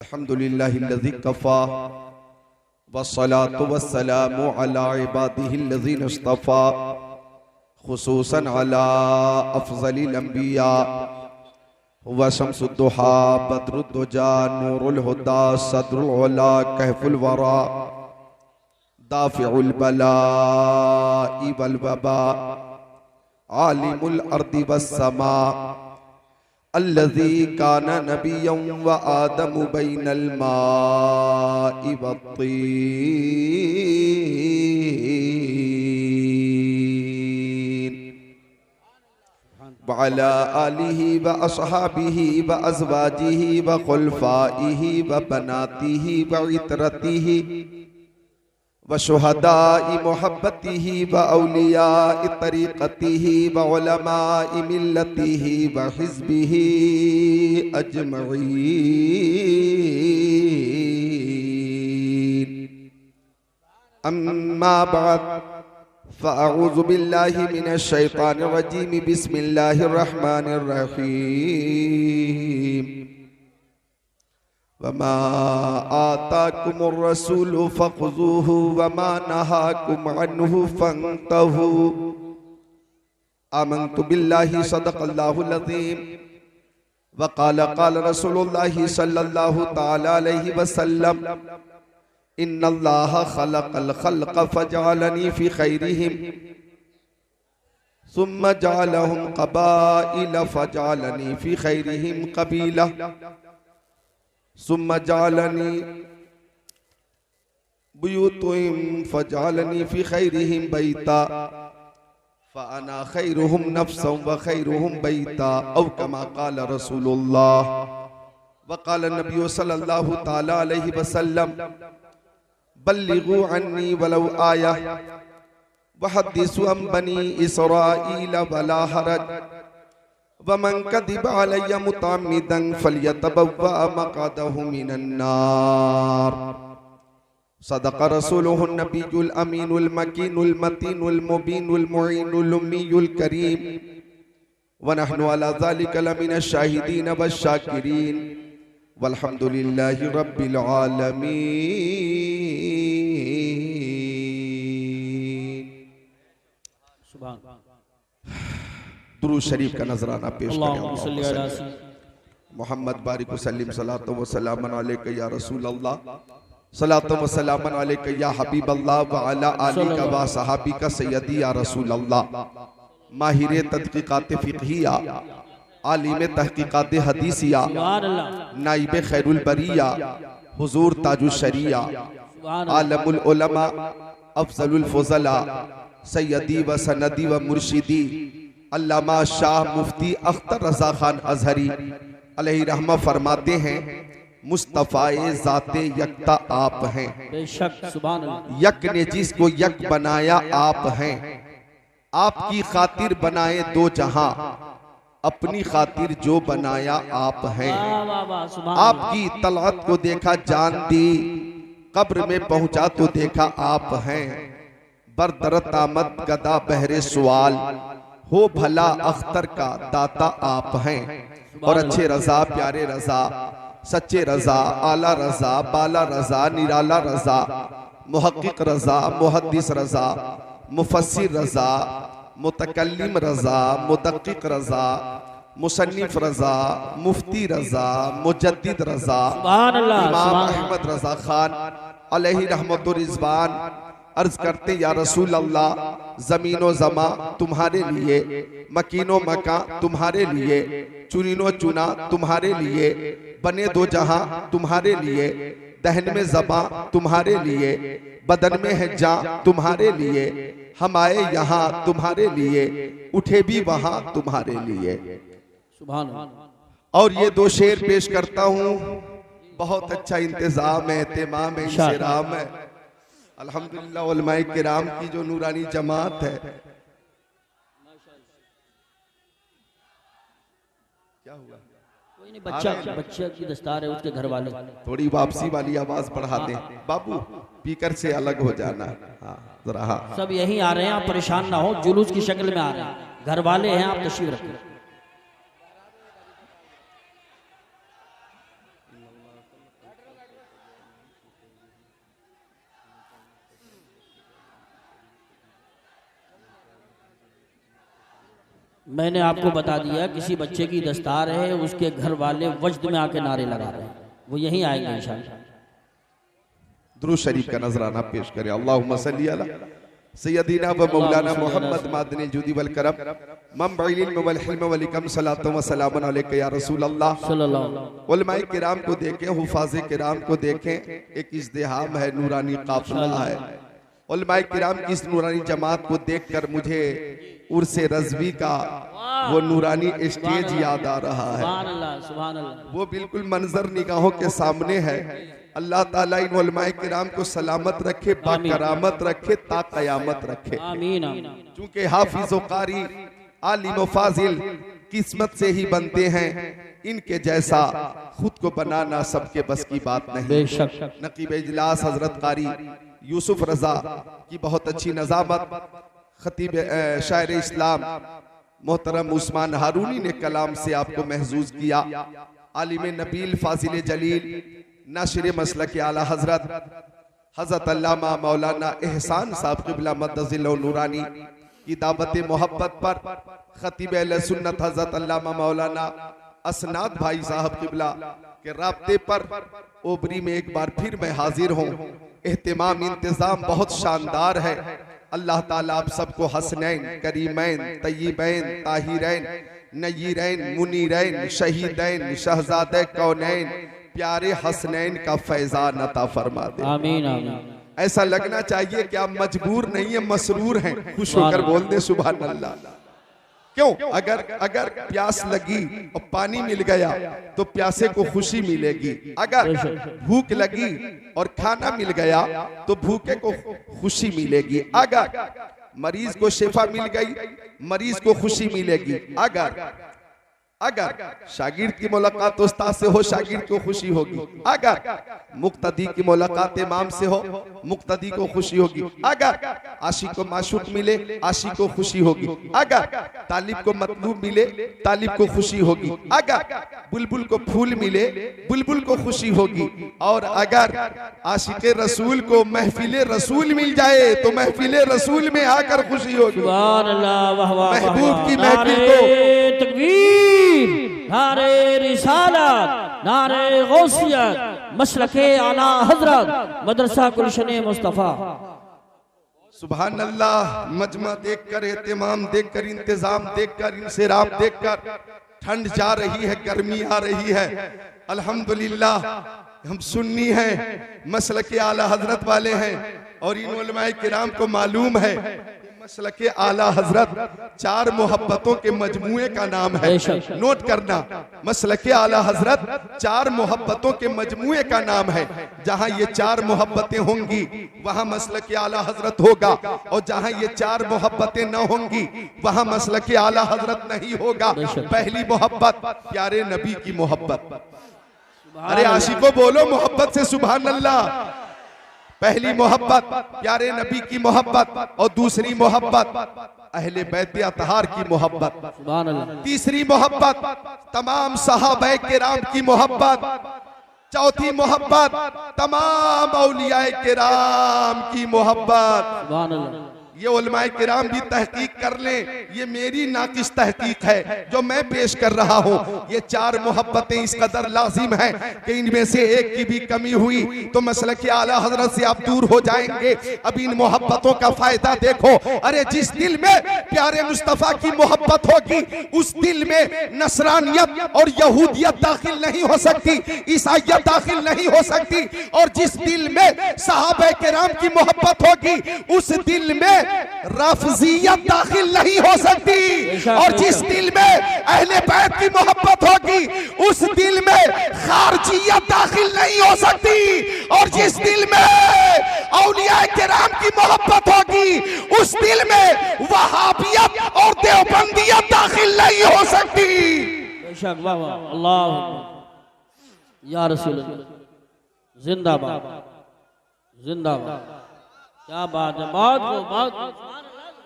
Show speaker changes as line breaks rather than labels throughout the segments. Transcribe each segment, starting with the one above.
अल्हम्दुलिल्लाहिल्लज़ी Kaffa वस्सलातु वस्सलामु अला इबादिहिल्लज़ीना इस्तफ़ा खुसूसन अला अफ़ज़लिल अंबिया व शम्सुद्दुहा बद्रुद्दुजा नूरुल हुदा सदरुल उला कहफुल वरा दाफ़िउल बला'i वल वबा आलिमुल अर्दि वस्समा अल्लज़ी काना नबिय्यन व आदमु बैनल मा'i वत्तीन व अला आलिहि व अस्हाबिहि व अज़वाजिहि व खुलफ़ाइहि व बनातिहि व इतरतिहि व शुहदाई मोहब्बतिही व औलियाई तरीक़तिही व उलमाई मिल्लतिही व हिज़्बिही अजमईन। अम्मा बाद फ़अऊज़ु बिल्लाहि मिनश शैतानिर रजीम बिस्मिल्लाहिर रहमानिर रहीम। वमा आताकुमुर रसूलु फ़ख़ुज़ूहु वमा नहाकुम अन्हु फ़ंतहू। आमन्तु बिल्लाहि सदक़ल्लाहुल अज़ीम व क़ाल रसूलुल्लाहि सल्लल्लाहु तआला अलैहि वसल्लम इन्नल्लाहा ख़लक़ल ख़ल्क़ फ़जअलनी फ़ी ख़ैरिहिम सुम्मा जअलहुम क़बाइल फ़जअलनी फ़ी ख़ैरिहिम क़बीला सुम्मा जअलनी बुयूतिहिम फजअलनी फ़ी ख़ैरिहिम बैता फ़अना ख़ैरुहुम नफ़्सन व ख़ैरुहुम बैता औ कमा क़ाल रसूलुल्लाह व क़ाल नबी सल्लल्लाहु तआला अलैहि वसल्लम बल्लिगू अन्नी वलौ आया व हद्दिसू अन बनी इसराईल वला हरज वमन कदिब अलैया मुतअम्मिदन फल्यतबव्वा मक़अदहु मिनन्नार। सदक़ रसूलुहुन नबियुल अमीनुल मकीनुल मतीनुल मुबीनुल मुईनुल उम्मीयुल करीम व नहनु अला ज़ालिका लमिनश शाहिदीन वश्शाकिरीन वल्हम्दुलिल्लाहि रब्बिल आलमीन। सुभान दुरूद शरीफ का नजराना पेश करें। मोहम्मद बारिक वसल्लम सलातो व सलामन अलैका या रसूल अल्लाह सलातो व सलामन अलैका या हबीब अल्लाह व अला आलिका व सहाबिका सय्यदी या रसूल अल्लाह। माहिर तदकीकात फिक़हिया आलिम तहकीकात हदीसिया नाइब खैरुल बरिया हुजूर ताजुश शरिया आलमुल उलमा अफजलुल फुज़ला सय्यदी व सनदी व मुर्शिदी अल्लामा शाह मुफ्ती अख्तर रज़ा खान अज़हरी अलैहि रहमा फरमाते हैं मुस्तफ़ाए ज़ाते यकता आप हैं। बेशक सुभान अल्लाह। यक ने जिसको यक बनाया आप हैं। आपकी खातिर बनाए दो जहां अपनी खातिर जो बनाया आप हैं। आपकी तलअत को देखा जान दी कब्र में पहुंचा तो देखा आप हैं। बरदरत आमद गदा बहरे सवाल हो भला अख्तर का दाता आप हैं। और अच्छे रजा प्यारे रजा सच्चे रजा आला रजा बाला रजा निराला रजा मुहक्किक रजा मुहद्दिस रजा मुफस्सिर रजा मुतकल्लिम रजा मुदक्किक रजा मुसन्निफ रजा मुफ्ती रजा मुजद्दिद रजा इमाम अहमद रजा खान अलैहि रहमतुर रिज़वान अर्ज करते या रसूल अल्लाह जमीनो जमा तुम्हारे लिए मकीनो मका तुम्हारे लिए चुनीनो चुना तुम्हारे लिए बने दो जहां तुम्हारे लिए दहन में ज़बां तुम्हारे लिए बदन में है जां तुम्हारे लिए हम आए यहाँ तुम्हारे लिए उठे भी वहां तुम्हारे लिए। सुभान अल्लाह। और ये दो शेर पेश करता हूँ। बहुत अच्छा इंतजाम है एहतिमाम है इंतज़ाम है अल्हम्दुलिल्लाह। उलमाए किराम की जो नूरानी जमात है क्या हुआ कोई नहीं बच्चा की दस्तार है उसके घर वाले थोड़ी वापसी वाली आवाज बढ़ा दें बाबू स्पीकर से अलग हो जाना। हाँ जरा हाँ
सब यहीं आ रहे हैं आप परेशान ना हो जुलूस की शक्ल में आ रहे हैं घर वाले हैं आप तशरीफ रखें। मैंने आपको बता दिया किसी बच्चे की दस्तार है, उसके घर वाले वजद में आके नारे लगा रहे हैं, वो यहीं आएंगे इंशाअल्लाह।
दुरूद शरीफ का नजराना पेश करें। अल्लाहुम्मा सल्ली अला सय्यदिना व मौलाना मोहम्मद मादनी जुदी वल करम मंबइल इल्म वल हिल्म वल हिकम सलातो व सलामुन अलैका या रसूल अल्लाह
सल्लल्लाहु अलैहि वसल्लम।
उलमाए किराम को देखें, हुफाज़े किराम को देखें, एक इज़्दिहाम है, नूरानी काफिला है। उलमाए किराम की इस नूरानी जमात को देखकर मुझे उर्से रज़वी का वो नूरानी स्टेज याद आ रहा है।
सुभान अल्लाह, सुभान अल्लाह।
वो बिल्कुल मंजर निगाहों के सामने है। अल्लाह ताला इन उलमाए किराम को सलामत रखे, बाकरामत रखे, ता कयामत रखे।
आमीन आमीन।
चूंकि हाफिज व कारी आलिम व फाजिल किस्मत से ही बनते हैं, इनके जैसा खुद को बनाना सबके बस की बात नहीं।
बेशक।
नकीब इजलास हजरत कारी यूसुफ रजा की बहुत अच्छी नज़ामत, खतीब शायर इस्लाम मोहतरम उस्मान हारूनी ने कलाम से आपको महजूज किया। आलिम नबील फाजिल जलील नाशिर मसलक आला हजरत अल्लामा मौलाना एहसान साहब क़िबला मद्दज़िल नूरानी की दावत मोहब्बत पर खतीब अहले सुन्नत हजरत अल्लामा मौलाना असनाद भाई साहब क़िबला के राब्ते पर ओबरी में एक बार फिर मैं हाजिर हूँ। एहतिमाम इंतजाम बहुत शानदार है। अल्लाह ताला आप सबको हसनैन, करीमैन, तय्यबैन, ताहिरैन, नय्यरैन, मुनीरैन, शहीदैन, शहजादे कौनैन, प्यारे हसनैन का फैजान अता फरमा दे।
आमीन आमीन।
ऐसा लगना चाहिए कि आप मजबूर नहीं है, मसरूर हैं। खुश होकर बोल दे सुभान अल्लाह। क्यों? अगर प्यास लगी और पानी मिल गया तो प्यासे को खुशी मिलेगी। अगर भूख लगी और खाना मिल गया तो भूखे को खुशी मिलेगी। अगर मरीज को शिफा मिल गई, मरीज को खुशी मिलेगी। अगर शागिर्द की मुलाकात उस्ताद से हो, शागिर्द को खुशी होगी। अगर मुक्तदी की मुलाकात इमाम से हो, मुक्तदी को खुशी होगी। अगर आशिक को माशूक मिले, आशिक को खुशी होगी। अगर तालिब को मतलूब मिले, तालिब को खुशी होगी। अगर बुलबुल को फूल मिले, बुलबुल को खुशी होगी। और अगर आशिक रसूल को महफिल रसूल मिल जाए तो महफिल रसूल में आकर खुशी होगी।
सुभान अल्लाह, वाह वाह।
महबूब की महफिल को
तकबीर, नारे रिसालत, नारे गौसियत, मसलके आला हजरत, मदरसा गुलशन मुस्तफा।
सुभान अल्लाह। मजमा देखकर, एहतिमाम देखकर, इंतजाम देखकर, इंसिराफ देखकर ठंड जा रही है, गर्मी आ रही है। अल्हम्दुलिल्लाह हम सुन्नी हैं, मसलके आला हजरत वाले हैं और इन उलमाए किराम को मालूम है मसलके आला हजरत चार मोहब्बतों के मजमुए का नाम है। नोट करना, मसलके आला हजरत चार मोहब्बतों के मजमुए का नाम है। जहां ये चार मोहब्बतें होंगी वहां मसलके आला हजरत होगा, और जहां ये चार मोहब्बतें न होंगी वहां मसलके आला हजरत नहीं होगा। पहली मोहब्बत प्यारे नबी की मोहब्बत। अरे आशिको बोलो मोहब्बत से सुभान अल्लाह। पहली मोहब्बत प्यारे नबी की मोहब्बत, और दूसरी मोहब्बत अहले बैत अतहार की मोहब्बत। तीसरी मोहब्बत तमाम सहाबाए किराम की मोहब्बत। चौथी मोहब्बत तमाम औलियाए किराम की मोहब्बत। ये उलमाए किराम भी तहकीक कर लें, ये मेरी नाकिस तहकीक है जो मैं पेश कर रहा हूँ। ये चार मोहब्बतें इस कदर लाजिम हैं कि इनमें से एक की भी कमी हुई तो मसलक आला हजरत से आप दूर हो जाएंगे। अब इन मोहब्बतों का फायदा देखो। अरे जिस दिल में प्यारे मुस्तफा की मोहब्बत होगी उस दिल में नसरानियत और यहूदियत दाखिल नहीं हो सकती, ईसाइयत दाखिल नहीं हो सकती। और जिस दिल में सहाबा किराम की मोहब्बत होगी उस दिल में रफजियत दाखिल नहीं हो सकती। और जिस दिल में अहले बैत की मोहब्बत होगी उस दिल में खारजियत दाखिल नहीं हो सकती। और जिस दिल में औलिया किराम की मोहब्बत होगी उस दिल में वहाबियत और देवबंदियत दाखिल नहीं हो सकती।
बेशक, वाह वाह, अल्लाह या रसूल जिंदाबाद, जिंदाबाद। क्या बात है, बहुत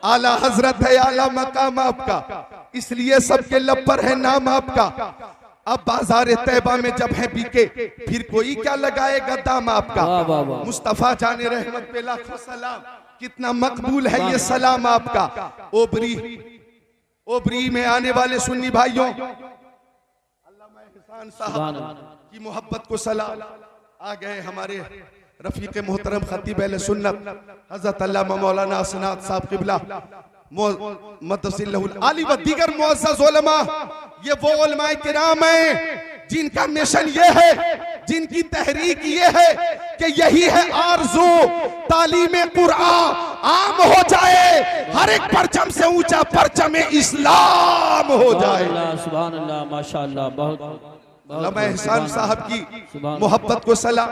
आला हजरत है, आला मकाम आपका, इसलिए सबके लब पर है नाम आपका। अब बाजार तैबा में जब है बिके फिर कोई क्या लगाएगा दाम आपका। मुस्तफा जाने रहमत पे लाखों सलाम, कितना मकबूल है ये सलाम आपका। ओबरी में आने वाले सुन्नी भाइयों, अल्लामा एहसान साहब की मोहब्बत को सलाम। आ गए हमारे रफीक मोहतरम खतीब अहले सुन्नत हजरत अल्लामा मौलाना असनाद साहब किबला मदसिल्लहुल आली व दीगर मुअज़्ज़ज़ उलमा। ये वो उलमाए किराम हैं जिनका मिशन ये है, जिनकी तहरीक ये है कि यही है आरज़ू, तालीम कुरान आम हो जाए, हर एक परचम से ऊंचा परचम इस्लाम हो जाए।
सुभान अल्लाह, माशाअल्लाह, बहुत
अल्लामा एहसान साहब की मोहब्बत को सलाम,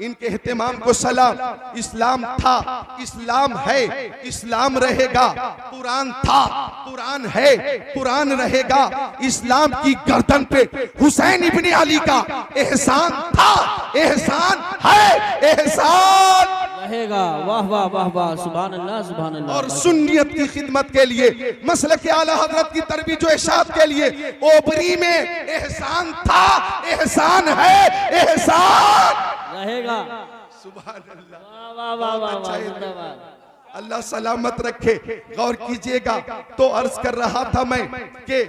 इनके एहतमाम को सलाम। इस्लाम था, इस्लाम है, इस्लाम रहेगा। कुरान था, कुरान है, कुरान रहेगा। इस्लाम की गर्दन पे हुसैन इब्ने अली का एहसान था, एहसान है, एहसान
रहेगा। वाह वाह वाह वाह, सुभान अल्लाह, सुभान अल्लाह।
और सुन्नियत की खिदमत के लिए, मसलक आला हजरत की तरबीज व इरशाद के लिए ओबरी में एहसान था, एहसान है, एहसान
रहेगा।
सुभान अल्लाह,
वाह वाह वाह वाह, जिंदाबाद।
अल्लाह सलामत रखे। गौर कीजिएगा, तो अर्ज कर रहा था मैं कि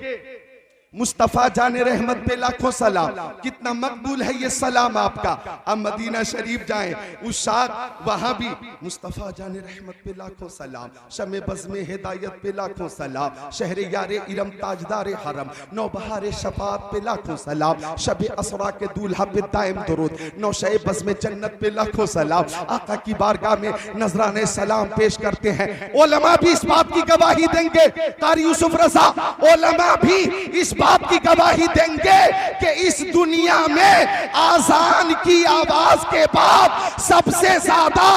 मुस्तफ़ा जाने रहमत पे लाखों सलाम। कितना मकबूल है ये सलाम आपका। अब मदीना शरीफ जाएं, उस शाद वहां भी मुस्तफ़ा जाने रहमत पे लाखों सलाम, शमे बज़्मे हिदायत पे लाखों सलाम, शहर यारे इरम ताजदार हरम, नौबहार शफात पे लाखों सलाम, शब असरा के दूल्हा पे दायम दुरूद, नौशे बज़्मे जन्नत पे लाखों सलाम। आका की बारगाह में नजराने सलाम पेश करते हैं। उलमा भी इस बात की गवाही देंगे, कारी यूसुफ रज़ा उलमा भी इस बात की गवाही देंगे कि इस दुनिया में आजान की आवाज के बाद सबसे ज्यादा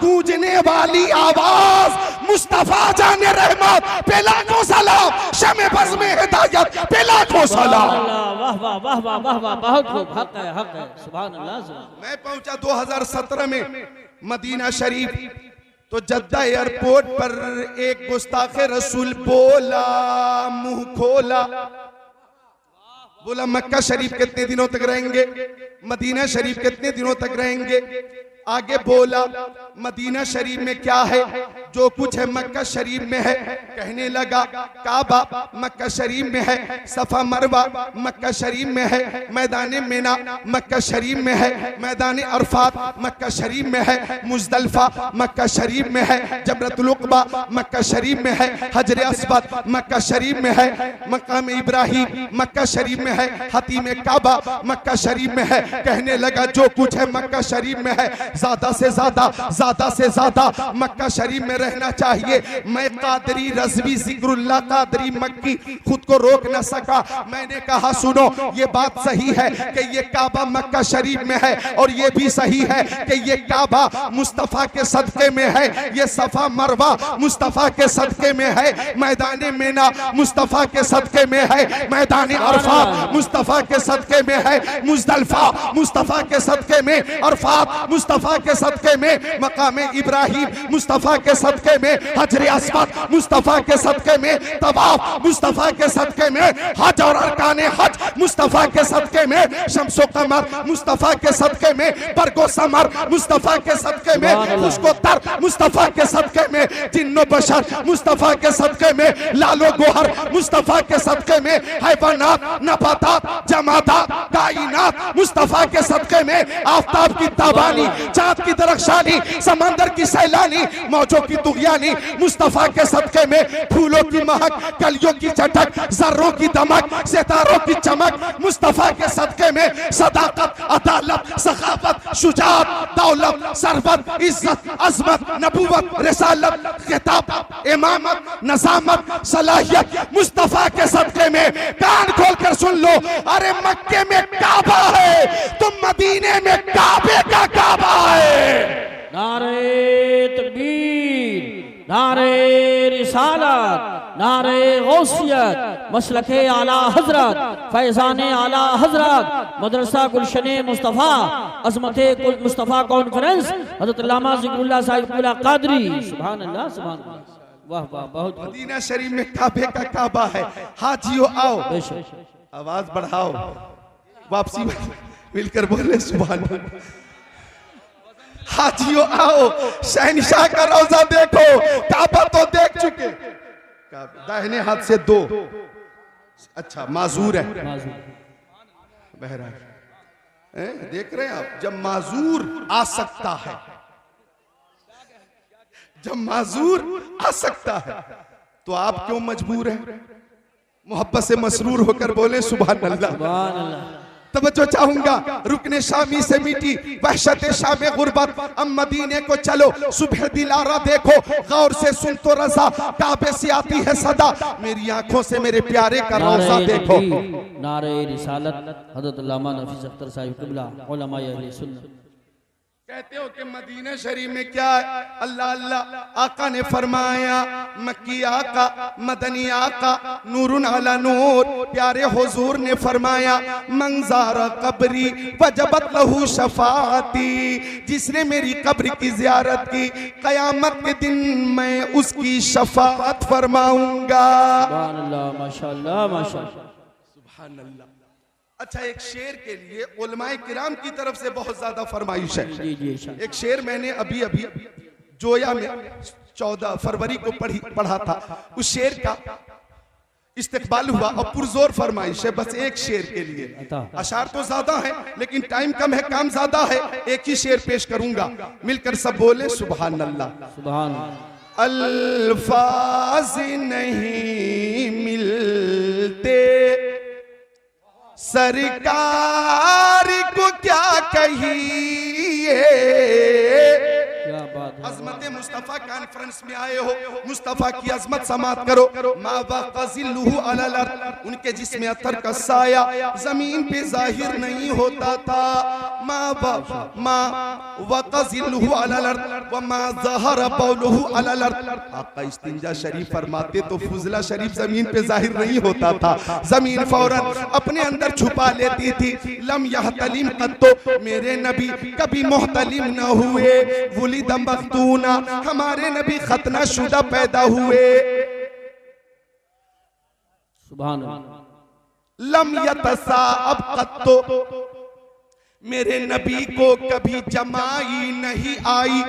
गूंजने वाली आवाज मुस्तफा जाने रहमत पे लाखों सलाम, शमे बज़्मे हिदायत पे लाखों सलाम।
वाह वाह वाह वाह वाह वाह, बहुत खूब, हक है, हक है, सुभान अल्लाह।
मैं पहुंचा 2017 में मदीना शरीफ, तो जद्दा एयरपोर्ट पर एक गुस्ताखे रसूल बोला, मुंह खोला, बोला मक्का शरीफ कितने दिनों तक रहेंगे, मदीना शरीफ कितने दिनों तक रहेंगे। आगे बोला मदीना शरीफ में क्या है, जो कुछ है मक्का शरीफ में है। कहने लगा काबा मक्का शरीफ में है, सफा मरवा मक्का शरीफ में है, मैदान मिना मक्का शरीफ में है, मैदान अरफात मक्का शरीफ में है, मुज़दलिफा मक्का शरीफ में है, जबरतुल उक़बा मक्का शरीफ में है, हजर अस्वद मक्का शरीफ में है, मकाम इब्राहिम मक्का शरीफ में है, हतीम काबा मक्का शरीफ में है। कहने लगा जो कुछ है मक्का शरीफ में है, ज्यादा से ज्यादा मक्का शरीफ में रहना चाहिए। मैं कादरी रज़वी ज़िक्रुल्लाह कादरी मक्की खुद को रोक न सका। मैंने कहा सुनो, ये बात सही है कि ये काबा मक्का शरीफ में है, और ये भी सही है कि ये काबा मुस्तफ़ा के सदके में है, ये सफा मरवा मुस्तफ़ा के सदके में है, मैदान मिना मुस्तफ़ा के सदके में है, मैदान अरफात मुस्तफ़ा के सदके में है, मुज़दलिफा मुस्तफ़ा के सदके में, अरफात मुस्तफ़ा के सदके में, मकाम इब्राहिम मुस्तफ़ा के सदके में, हजर अस्वद मुस्तफ़ा के सदके में, तवाफ मुस्तफ़ा के सदके में, हज और अरकान हज मुस्तफ़ा के सदके में, शम्सो कमर मुस्तफ़ा के सदके में, बरगो समर मुस्तफ़ा के सदके में, खुशको तर मुस्तफ़ा के सदके में, जिन्नो बशर मुस्तफ़ा के सदके में, लालो गोहर मुस्तफ़ा के सदके में, हैवानात नबातात जमादात कायनात मुस्तफ़ा के सदके में, आफताब की ताबानी चाँद की दरख्शानी समंदर की सैलानी मौजों की तुग़यानी मुस्तफ़ा के सदके में, फूलों की महक कलियों की चटक जर्रों की दमक सितारों की चमक मुस्तफ़ा के सदके में, सदाकत अदालत सखावत शुजाअत दौलत सरवत इज्जत अज़मत नबूवत रिसालत खिताब इमामत नज़ामत सलाहियत मुस्तफ़ा के सदके में। कान खोल कर सुन लो, अरे मक्के में काबा है, तुम मदीने में काबे का काबा है।
नारे तकबीर, नारे रिसालत, नारे गौसियत, मसलके आला हजरत, फैजाने आला हजरत, मदरसा गुलशने मुस्तफ़ा, अज़मते मुस्तफ़ा कॉन्फ्रेंस, हज़रत अल्लामा ज़िक्रुल्लाह साहिब क़िबला कादरी। सुभान अल्लाह, सुभान अल्लाह, वाह वाह, बहुत
मदीना शरीफ में काबे का काबा है। हाजियो आओ, आवाज बढ़ाओ, वापसी मिलकर बोले सुभान अल्लाह। हाजियो आओ, शहनशाह का रोजा देखो, काबा तो देख चुके, दाहिने हाथ से 2, अच्छा माजूर है,
माजूर।
बहरहाल देख रहे हैं आप, जब माजूर आ सकता है, जब माजूर आ सकता है तो आप क्यों मजबूर हैं? मोहब्बत से मसरूर होकर बोले सुभान अल्लाह।
सुभान अल्लाह।
तवज्जो चाहूंगा, रुकने शामी से मीठी वहशत शामे गुर्बत, अब मदीने को चलो सुबह दिलारा देखो, गौर से सुन तो रजा, काबे से आती है सदा, मेरी आंखों से मेरे प्यारे का रोजा देखो।
नारे रिसालत हज़रत अल्लामा नफीस अख्तर साहिब क़िबला उलमाए अहले सुन्नत।
कहते हो कि मदीना शरीफ में क्या है? अल्लाह अल्लाह, आका ने फरमाया, मक्की आका, मदनी आका, नूरुन अला नूर, प्यारे हुजूर ने फरमाया, मंज़ारा कब्री वजबत लहू शफाअती, जिसने मेरी कब्र की ज़ियारत की, क़यामत के दिन मैं उसकी शफाअत फरमाऊंगा।
सुभान अल्लाह, माशाअल्लाह माशाअल्लाह,
सुभान अल्लाह। अच्छा, एक शेर के लिए उलमाए किराम की तरफ से बहुत ज्यादा फरमाइश है।
जी जी जी।
एक शेर मैंने अभी अभी जोया में 14 फरवरी को पढ़ा था, उस शेर का इस्तेकबाल हुआ और पुरजोर फरमाइश है, बस एक शेर के लिए। अशार तो ज्यादा है लेकिन टाइम कम है, काम ज्यादा है, एक ही शेर पेश करूंगा, मिलकर सब बोले सुभान अल्लाह।
सुभान
अल्फाज नहीं मिलते सरकार को क्या कहिए,
क्या बात है।
अजमत मुस्तफा कॉन्फ्रेंस में आए हो, मुस्तफा की अजमत समात करो। मा वक़ज़िल्लुहु अलल अर्द, उनके जिस्म अतर का साया जमीन पे जाहिर नहीं होता था। मा वक़ज़िल्लुहु अलल अर्द व मा ज़हरा बौलुहु अलल अर्द। आका इस्तिंजा शरीफ फरमाते तो फुजला शरीफ जमीन पे जाहिर नहीं होता था, जमीन फौरन अपने अंदर छुपा लेती थी। लम यहतलिम कत्तो, मेरे नबी कभी मुहतलिम न हुए। वुलिद मख्तूना, हमारे नबी खतना शुदा पैदा हुए।
सुभान अल्लाह।
लम यतसाअब कत्तो, मेरे नबी को कभी जमाई नहीं आई।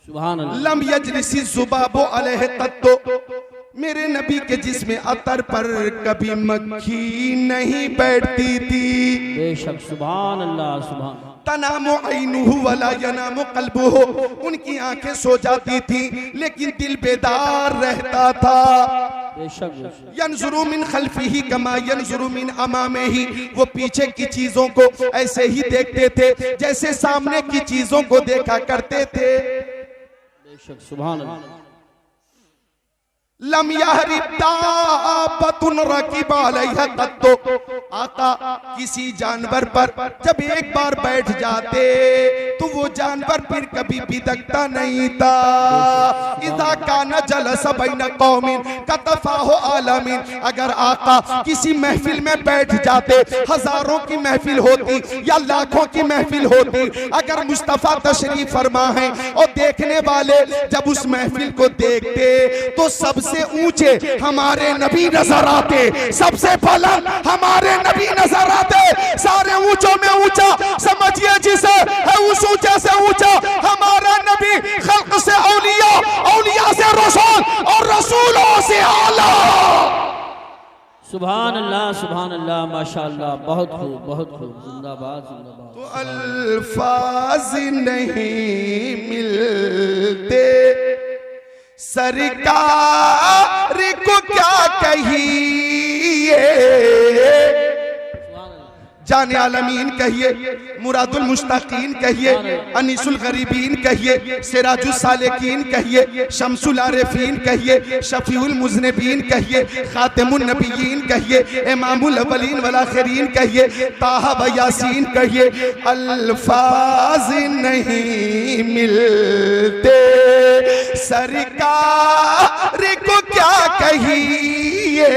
सुभान अल्लाह।
लम यजलिसी ज़ुबाबो अलैहि कत्तो, मेरे नबी के जिस्म अतर पर कभी मक्खी नहीं बैठती थी।
बेशक, सुभान अल्लाह सुभान।
तनामु ऐनुहु वला यनामु क़ल्बुहु, उनकी आंखें सो जाती थी लेकिन दिल बेदार रहता था।
बेशक।
यंजुरु मिन खल्फिही कमा यंजुरु मिन अमामिही, वो पीछे की चीजों को ऐसे ही देखते थे जैसे सामने की चीजों को देखा करते थे।
बेशक, सुभान अल्लाह।
लम यहरिब दाब्बतुन रकीब अलैहा कत्तो, आका किसी जानवर पर जब एक बार बैठ जाते तो वो जानवर फिर कभी बिदकता नहीं था। इज़ा काना जलस बैन कौमिन कतफाहु आलमीन, अगर आका किसी महफिल में बैठ जाते, हजारों की महफिल होती या लाखों की महफिल होती, अगर मुस्तफा तशरीफ फरमा है और देखने वाले जब उस महफिल को देखते तो सबसे ऊंचे हमारे नबी नजर आते, सबसे बुलंद हमारे नबी नजर आते। सारे ऊंचों में ऊंचा समझिए जिसे है, उस ऊंचे से ऊंचा हमारा नबी। खल्क से औलिया, औलिया से रसूल और रसूलों से आला।
सुभान अल्लाह माशाअल्लाह। बहुत खूब बहुत खूब। जिंदाबाद जिंदाबाद।
तो अल्फाज नहीं मिलते सरकार को क्या कहिए। जाने आलमीन कहिए, मुरादुल मुश्ताकीन कहिए, अनीसुल गरीबीन कहिए, सिराजुल सालिकीन कहिए, शम्सुल आरिफीन कहिए, शफीउल मुज़निबीन कहिए, खातिमुन नबिय्यीन कहिए, इमामुल अव्वलीन वल आखिरीन कहिए, ताहा व यासीन कहिए। अल्फाज नहीं मिलते सरकार को क्या कहिए।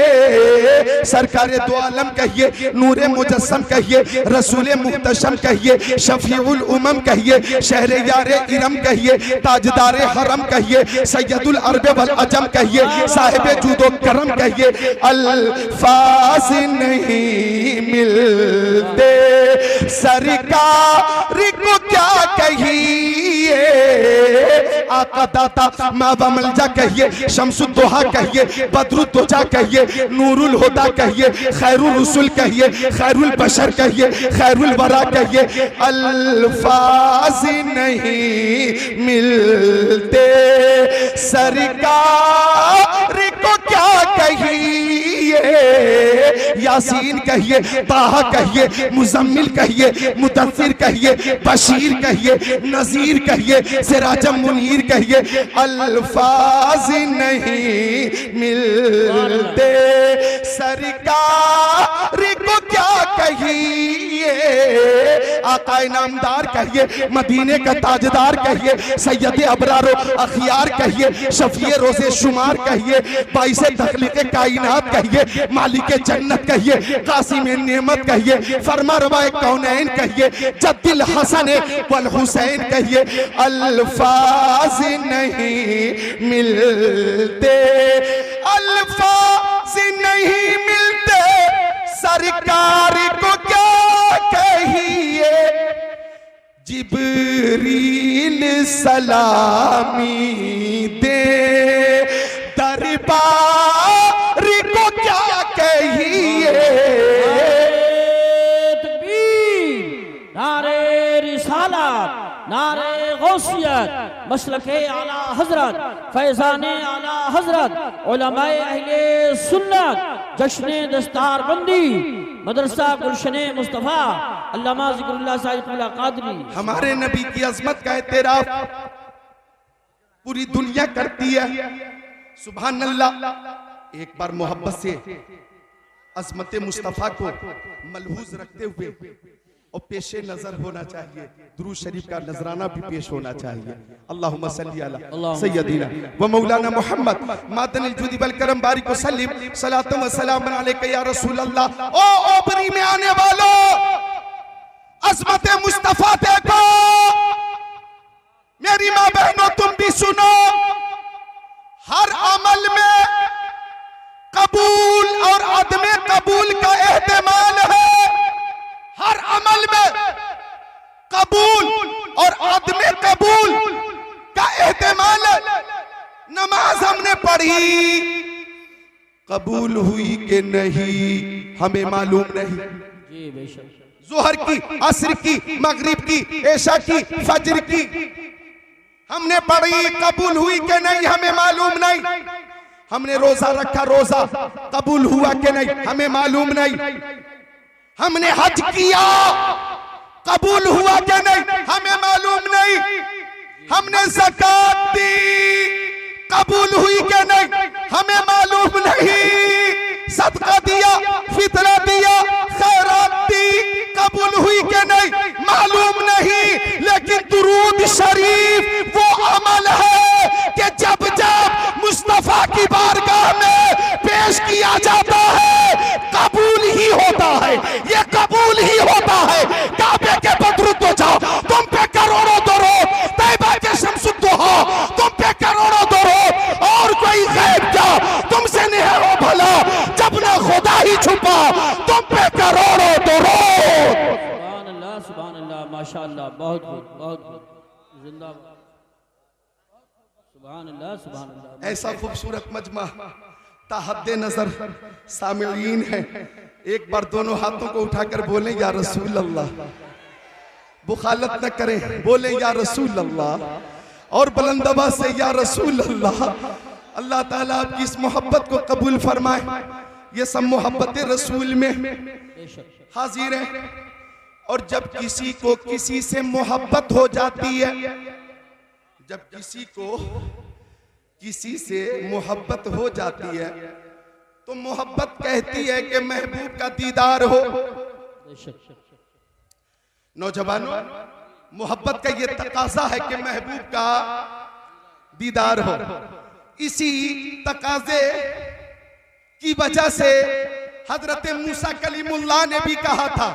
सरकार दो आलम कहिए, नूरे मुजस्सम कहिए, रसूल मुहतशम कहिए, शफीउल उमम कहिए, शहरे यारे इरम कहिए, ताजदार हरम कहिए, सैयदुल अरब वल अजम कहिए, साहिब जूदो करम कहिए। अल्फाज नहीं मिलते सरकार को क्या कहिए। आका दाता मावा मलजा कहिए, शम्सुद्दोहा कहिए, बदरुद्दोजा कहिए, नूरुल हुदा कहिए, खैरुल रसूल कहिए, खैरुल बशर कहिए, खैरुल वरा कहिए। अल्फाज नहीं मिलते सरकार को क्या कहिए, यासीन कहिए, ताहा कहिए, मुजम्मिल कहिए, मुदस्सिर कहिए, बशीर कहिए, नजीर कहिए, सिराजम मुनीर कहिए। अल्फाज नहीं मिलते सरकार को क्या कहिए, आका इनामदार कहिए, मदीने का ताजदार कहिए, सैयद अबरार अखियार कहिए, शफीए रोज़े शुमार कहिए, बाइसे तखलीक़े कायनात कहिए, मालिक जन्नत कहिए, कासिम नेमत कहिए, फरमा रवाए कौनैन कहिए, जद्दिल हसन वल हुसैन कहिए। अल्फाज नहीं मिलते, अल्फाज नहीं मिलते सरकार को क्या कहिए। जिब्रील सलामी दे दरबार को क्या कहिए।
तकबीर, नारे रिसालत, नारे गौसियत, मसलके आला हजरत, फैजाने आला हजरत, उलमाए अहले सुन्नत, जश्ने दस्तार बंदी, मदरसा गुलशने मुस्तफा, अल्लामा ज़िक्रुल्लाह साहिब कादरी।
हमारे नबी की अजमत का एतराफ पूरी दुनिया करती है। सुभान अल्लाह। एक बार मोहब्बत से अजमत मुस्तफा को मलहूज रखते हुए और पेशे नजर होना चाहिए, दुरूद शरीफ का नजराना भी पेश होना चाहिए। अल्लाहुम्मा सल्ली अला सय्यदिना व मौलाना मुहम्मद मादनिल जुदी वल करम बारिक वसल्लिम सलातु व सलाम अलैका या रसूल अल्लाह। ओ ओबरी में आने वालों, अजमत मुस्तफा देखो, मेरी माँ बहनों तुम भी सुनो। हर अमल में कबूल और अदमे कबूल का एहतमाल है। हर अमल में कबूल और अदमे कबूल का एहतमाल है। नमाज हमने पढ़ी, कबूल हुई कि नहीं हमें मालूम नहीं।
जी बेशक।
जोहर की, असर की, मगरिब की, ऐशा की, फजर की हमने पढ़ी, कबूल हुई कि नहीं हमें मालूम नहीं। हमने रोजा रखा, रोजा कबूल हुआ कि नहीं हमें मालूम नहीं। हमने हज किया, कबूल हुआ कि नहीं हमें मालूम नहीं। हमने ज़कात दी, कबूल हुई कि नहीं हमें मालूम नहीं। सदका दिया, फितरा दिया, खैरात दी, कबूल हुई कि नहीं मालूम नहीं। लेकिन दुरूद शरीफ वो अमल है कि जब जब मुस्तफा की बारगाह में पेश किया जाता है कबूल ही होता है। ये कबूल ही होता है। काबे के बदरुद तो जाओ, तुम पे करोड़ों दरूद, तैयबा के शम्सुद्दोहा तुम पे करोड़ों दरूद, और कोई गैब क्या तुमसे नहीं है वो भला, जब ना खुदा ही छुपा तुम पे करोड़ों दरूद।
सुभान अल्लाह, माशाअल्लाह, बहुत बहुत जिंदाबाद। सुभान अल्लाह, सुभान अल्लाह।
ऐसा खूबसूरत मजमा ताहद्दे नजर सामिईन है। एक बार दोनों हाथों को उठाकर बोले या रसूल अल्लाह, बुखालत न करें, बोले या रसूल अल्लाह, और बुलंद आवाज से या रसूल अल्लाह। अल्लाह ताला आपकी इस मोहब्बत को कबूल फरमाए। ये सब मोहब्बत रसूल में हाजिर है। और जब किसी को किसी से मोहब्बत हो जाती है, जब किसी को किसी से मोहब्बत हो जाती है तो मोहब्बत कहती है कि महबूब का दीदार हो। नौजवानों, मोहब्बत का ये तकाजा है कि महबूब का दीदार हो। इसी तकाजे की वजह से हजरत मूसा कलीमुल्लाह ने भी कहा था,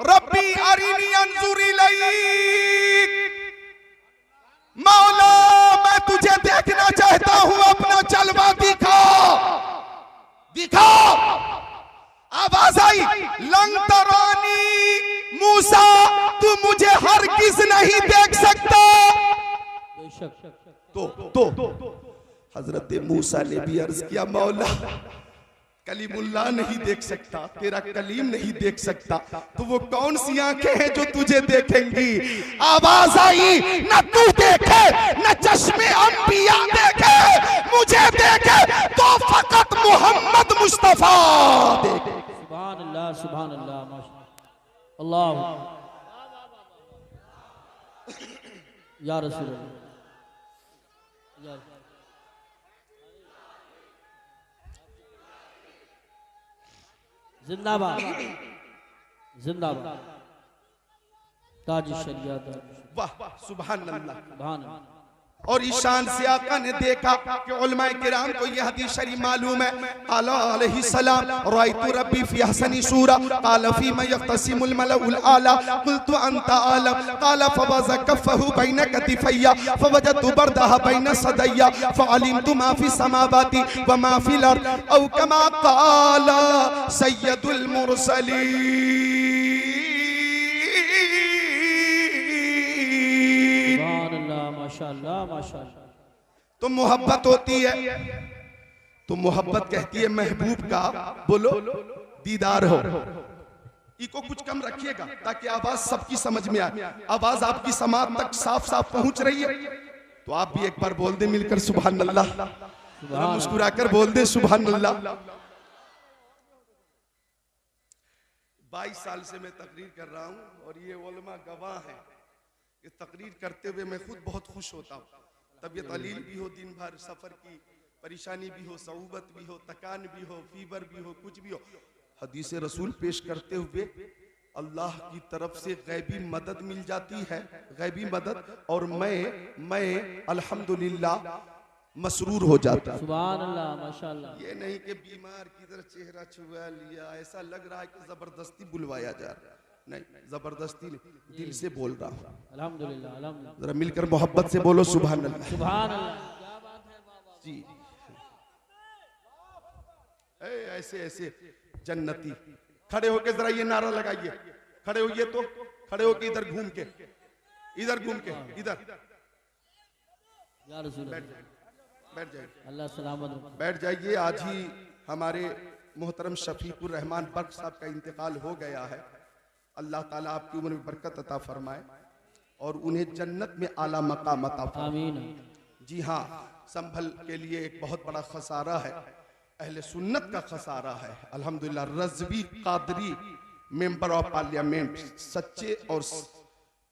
रब्बी अरिनी अंजुर इलैक, मौला मैं तुझे देखना चाहता हूं, अपना जलवा दिखा दिखा। आवाज आई, लंग तरानी मूसा, तू मुझे हरगिज़ नहीं देख सकता। तो हजरत मूसा ने भी अर्ज किया, मौला कलीमुल्लाह नहीं देख सकता, तेरा कलीम नहीं देख सकता, तो वो कौन सी आंखें हैं जो तुझे देखेंगी? आवाज आई, न तू देखे न चश्मे अंबिया देखे, मुझे देखे तो फकत मोहम्मद मुस्तफा देखे।
सुभान अल्लाह, सुभान अल्लाह, माशाअल्लाह, अल्लाह या रसूल अल्लाह। जिंदाबाद, जिंदाबाद, ताज शरीयत।
वाह सुभान अल्लाह,
सुभान अल्लाह।
और ईशान से आका ने देखा कि उलमाए किराम को यह हदीस शरीफ मालूम है। आला अलैहि सलाम रायतु रब्बी फी हसनी सूरा काला फी मा यख्तसिमुल मलाउल आला कुल्तु अंता आलम काला फवज़ा कफ़हु बैन कतिफैया फवजदतु बरदहा बैन सदैया फअलिमतु मा फी समावाति व मा फिल अर्द औ कमा काला सय्यदुल मुरसलीन।
माशाअल्लाह, माशाअल्लाह।
तो मोहब्बत होती है, तो मोहब्बत कहती है महबूब का बोलो दीदार हो। इको कुछ कम रखिएगा ताकि आवाज सबकी समझ में आए। आवाज आपकी समाज तक साफ साफ पहुंच रही है, तो आप भी एक बार बोल दे मिलकर सुभान अल्लाह, मुस्कुराकर बोल दे सुभान अल्लाह। 22 साल से मैं तकरीर कर रहा हूं और ये उलमा गवाह है कि तकरीर करते हुए मैं खुद बहुत खुश होता हूँ। तबीयत अलील भी हो, दिन भर सफर की परेशानी भी हो, सऊबत भी हो, तकान भी हो, फीवर भी हो, कुछ भी हो, हदीस रसूल पेश करते हुए अल्लाह की तरफ से गैबी मदद मिल जाती है, गैबी मदद। और मैं अल्हम्दुलिल्लाह मसरूर हो जाता।
सुभान अल्लाह, माशाअल्लाह।
ये नहीं कि बीमार की तरह चेहरा छुआ लिया, ऐसा लग रहा है कि जबरदस्ती बुलवाया जा रहा है। नहीं, जबरदस्ती नहीं, दिल से बोल रहा हूँ।
अल्हम्दुलिल्लाह, अल्हम्दुलिल्लाह।
जरा मिलकर मोहब्बत से बोलो सुभान अल्लाह।
सुभान अल्लाह, क्या बात है बाबा
जी। ऐसे ऐसे जन्नती खड़े होके जरा ये नारा लगाइए, खड़े होइए तो, खड़े होके इधर घूम के, इधर घूम के, इधर
या रसूल अल्लाह।
बैठ जाइए,
अल्लाह सलामत रखे।
बैठ जाइए। आज ही हमारे मोहतरम शफीकुर रहमान बर्क साहब का इंतकाल हो गया है। अल्लाह ताला आपकी उम्र में बरकत अता फरमाए और उन्हें जन्नत में आला मकाम अता फरमाए।
आमीन।
जी हाँ, संभल के लिए एक बहुत बड़ा खसारा है, अहले सुन्नत का खसारा है। अल्हम्दुलिल्लाह Razvi Qadri member of parliament, सच्चे और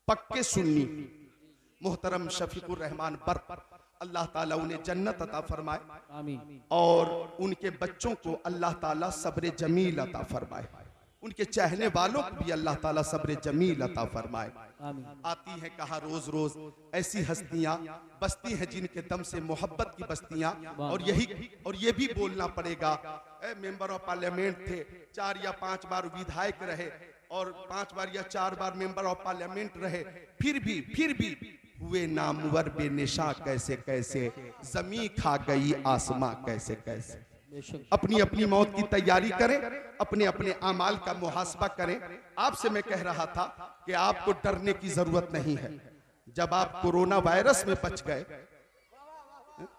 पक्के सुन्नी मोहतरम शफीकुर रहमान बर्क, अल्लाह ताला उन्हें जन्नत अता फरमाए
आमीन।
और उनके बच्चों को अल्लाह ताला सब्र जमील अता फरमाए, उनके चाहने वालों को भी अल्लाह ताला सब्र जमील अता फरमाए। आती हैं कहा रोज रोज ऐसी हस्तियां बसती हैं जिनके दम से मोहब्बत की बस्तियां। और ये भी बोलना पड़ेगा, मेंबर ऑफ पार्लियामेंट थे, 4 या 5 बार विधायक रहे और 5 बार या 4 बार मेंबर ऑफ पार्लियामेंट रहे, फिर भी हुए नामवर बेनिशा कैसे कैसे, जमी खा गई आसमां कैसे कैसे। अपनी अपनी मौत की तैयारी करें, अपने अपने अमाल का मुहासबा करें। आपसे मैं कह रहा था कि आपको डरने की जरूरत नहीं है। जब आप कोरोना वायरस में बच गए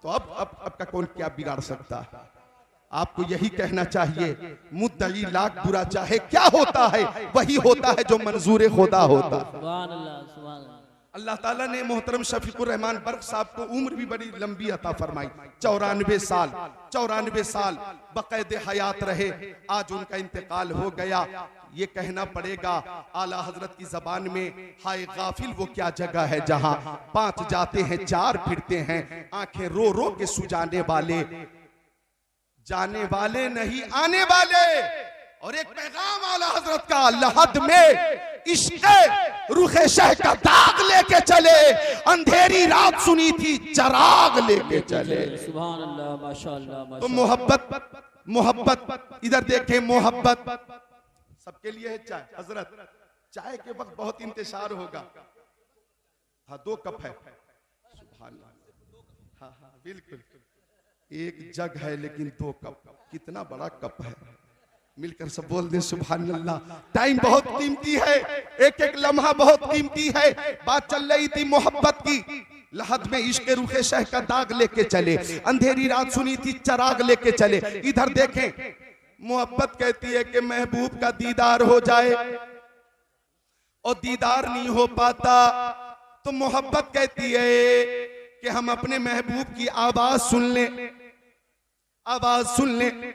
तो अब का कौन क्या बिगाड़ सकता है। आपको यही कहना चाहिए, मुद्दई लाख बुरा चाहे क्या होता है वही होता है जो मंजूर खुदा होता है।
सुभान अल्लाह, सुभान अल्लाह।
अल्लाह ताला ने मोहतरम शफीकुर रहमान बर्क साहब को उम्र भी बड़ी लंबी अता फरमाई, 94 साल बक़ैद हयात रहे। आज उनका इंतकाल हो गया। ये कहना पड़ेगा आला हजरत की जबान में, हाय गाफिल वो क्या जगह है जहां 5 जाते हैं 4 फिरते हैं, आंखें रो रो के सुजाने वाले, जाने वाले नहीं आने वाले। और एक पैगाम आला हजरत का, लहद में इश्क़ रुखे शह का दाग लेके चले, अंधेरी रात सुनी थी चराग लेके चले।
सुभान अल्लाह, माशाअल्लाह।
तो मोहब्बत इधर देखें, मोहब्बत सबके लिए है। चाय हजरत, चाय के वक्त बहुत इंतजार होगा। हाँ 2 कप है, सुभान अल्लाह। हाँ बिल्कुल, एक जग है लेकिन 2 कप, कितना बड़ा कप है। मिलकर सब बोल दे सुभान अल्लाह। टाइम बहुत कीमती है, एक एक लम्हा बहुत कीमती है। बात चल रही थी मोहब्बत की, लहद में इश्क रुखे शह का दाग लेके चले, अंधेरी रात सुनी थी चराग लेके चले। इधर देखें, मोहब्बत कहती है कि महबूब का दीदार हो जाए और दीदार नहीं हो पाता तो मोहब्बत कहती है कि हम अपने महबूब की आवाज सुन लें, आवाज सुन लें।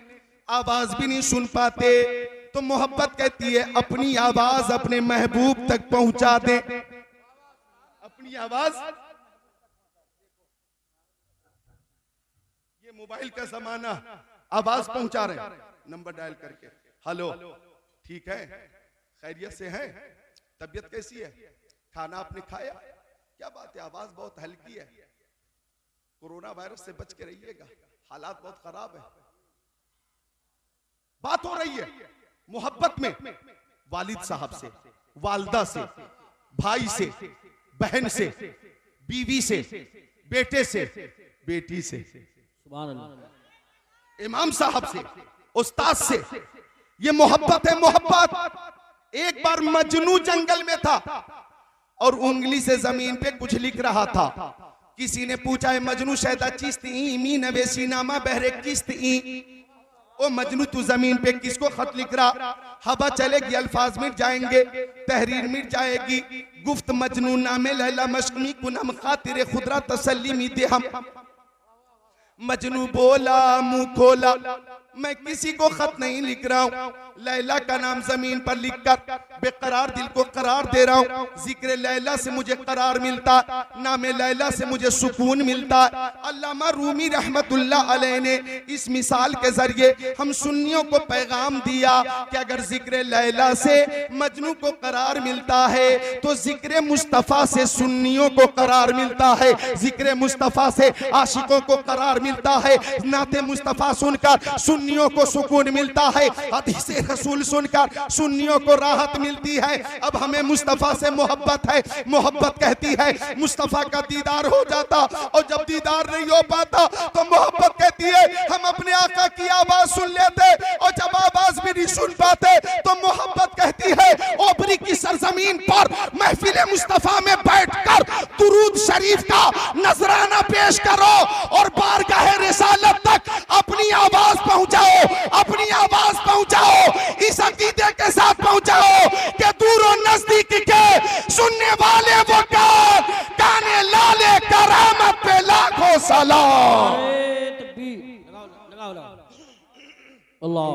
आवाज भी नहीं सुन पाते तो मोहब्बत कहती है अपनी आवाज अपने महबूब तक पहुंचा दें, अपनी आवाज। ये मोबाइल का जमाना, आवाज पहुंचा रहे हैं नंबर डायल करके। हेलो, ठीक है, खैरियत से हैं, तबीयत कैसी है, खाना आपने खाया, क्या बात है, आवाज बहुत हल्की है, कोरोना वायरस से बच के रहिएगा, हालात बहुत खराब है। बात हो रही है मोहब्बत में वालिद साहब से, वालदा से, भाई से, बहन से, बीवी से, बेटे से, बेटी से,
सुभान अल्लाह,
इमाम साहब से, उस्ताद से। ये मोहब्बत है, मोहब्बत। एक बार मजनू जंगल में था और उंगली से जमीन पे कुछ लिख रहा था। किसी ने पूछा है मजनू शैदा चिस्त मी नवेसी नामा बहरे किस्त ई, ओ मजनू तू जमीन पे किसको खत लिख रहा? हवा चलेगी अल्फाज मिट जाएंगे, तहरीर मिट जाएगी। गुफ्त मजनू नामे लैला मशमी कुनम खातिर खुदरा तसल्ली मी दे हम। मजनू बोला मुंह खोला, मैं किसी को खत नहीं लिख रहा हूँ, लैला का नाम जमीन पर लिखकर बेकरार दिल को करार दे रहा हूँ। जिक्र लैला से मुझे करार मिलता, नामे लैला से मुझे सुकून मिलता। अल्लामा रूमी रहमतुल्लाह अलैह ने इस मिसाल के जरिए हम सुन्नियों को पैगाम दिया कि अगर जिक्र लैला से मजनू को करार मिलता है तो जिक्र मुस्तफ़ा से सुन्नियों को करार मिलता है, जिक्र मुस्तफ़ा से आशिकों को करार मिलता है, नाते मुस्तफ़ा सुनकर सुन्नियों को सुकून मिलता है, हदीस रसूल सुनकर सुन्नियों को राहत मिलती है। अब हमें मुस्तफ़ा से मोहब्बत है, मोहब्बत कहती है मुस्तफ़ा का दीदार हो जाता, और जब दीदार नहीं हो पाता तो मोहब्बत कहती है हम अपने आका की आवाज सुन लेते, और जब आवाज भी नहीं सुन पाते तो मोहब्बत कहती है ओबरी की सरजमीन पर महफिल मुस्तफ़ा में बैठकर दुरूद शरीफ का नजराना पेश करो और बारगाह रिसालत तक अपनी आवाज पहुंचाओ, अपनी आवाज पहुंचाओ, इस अकीदे के साथ पहुंचाओ कि दूर नजदीक के सुनने वाले वो काने लाले करामत पे लाखों सलाम।
लगाओ लगाओ, अल्लाह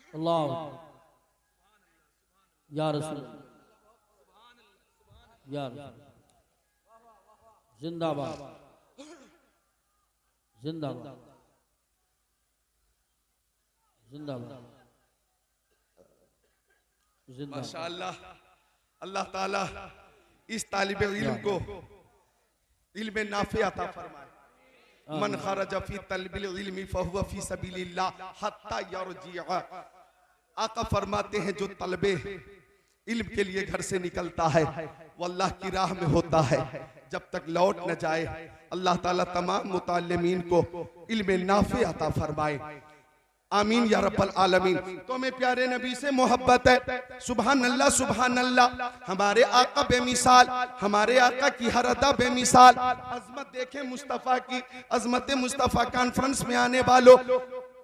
अल्लाह या रसूल, या रसूल, जिंदाबाद जिंदाबाद जिंदाबाद जिंदाबाद।
माशाअल्लाह, अल्लाह ताला इस तालिब इल्म को इल्म नाफे अता फरमाए। मन खरज फी तलबिल इल्मी फहुवा फी सबीलिल्लाह हत्ता यरजिअ। आका फरमाते हैं जो तलबे इल्म के लिए घर से निकलता है वो अल्लाह की राह में होता है, जब तक लौट न जाए। अल्लाह ताला तमाम मुताल्लिमीन को इल्म नाफे अता फरमाए, आमीन या रब्बल आलमीन। तो हमें प्यारे नबी से मोहब्बत है, सुभान अल्लाह सुभान अल्लाह। हमारे आका बेमिसाल, हमारे आका की हर अदा बेमिसाल। अजमत देखें मुस्तफ़ा की, अजमत मुस्तफ़ा कॉन्फ्रेंस में आने वालों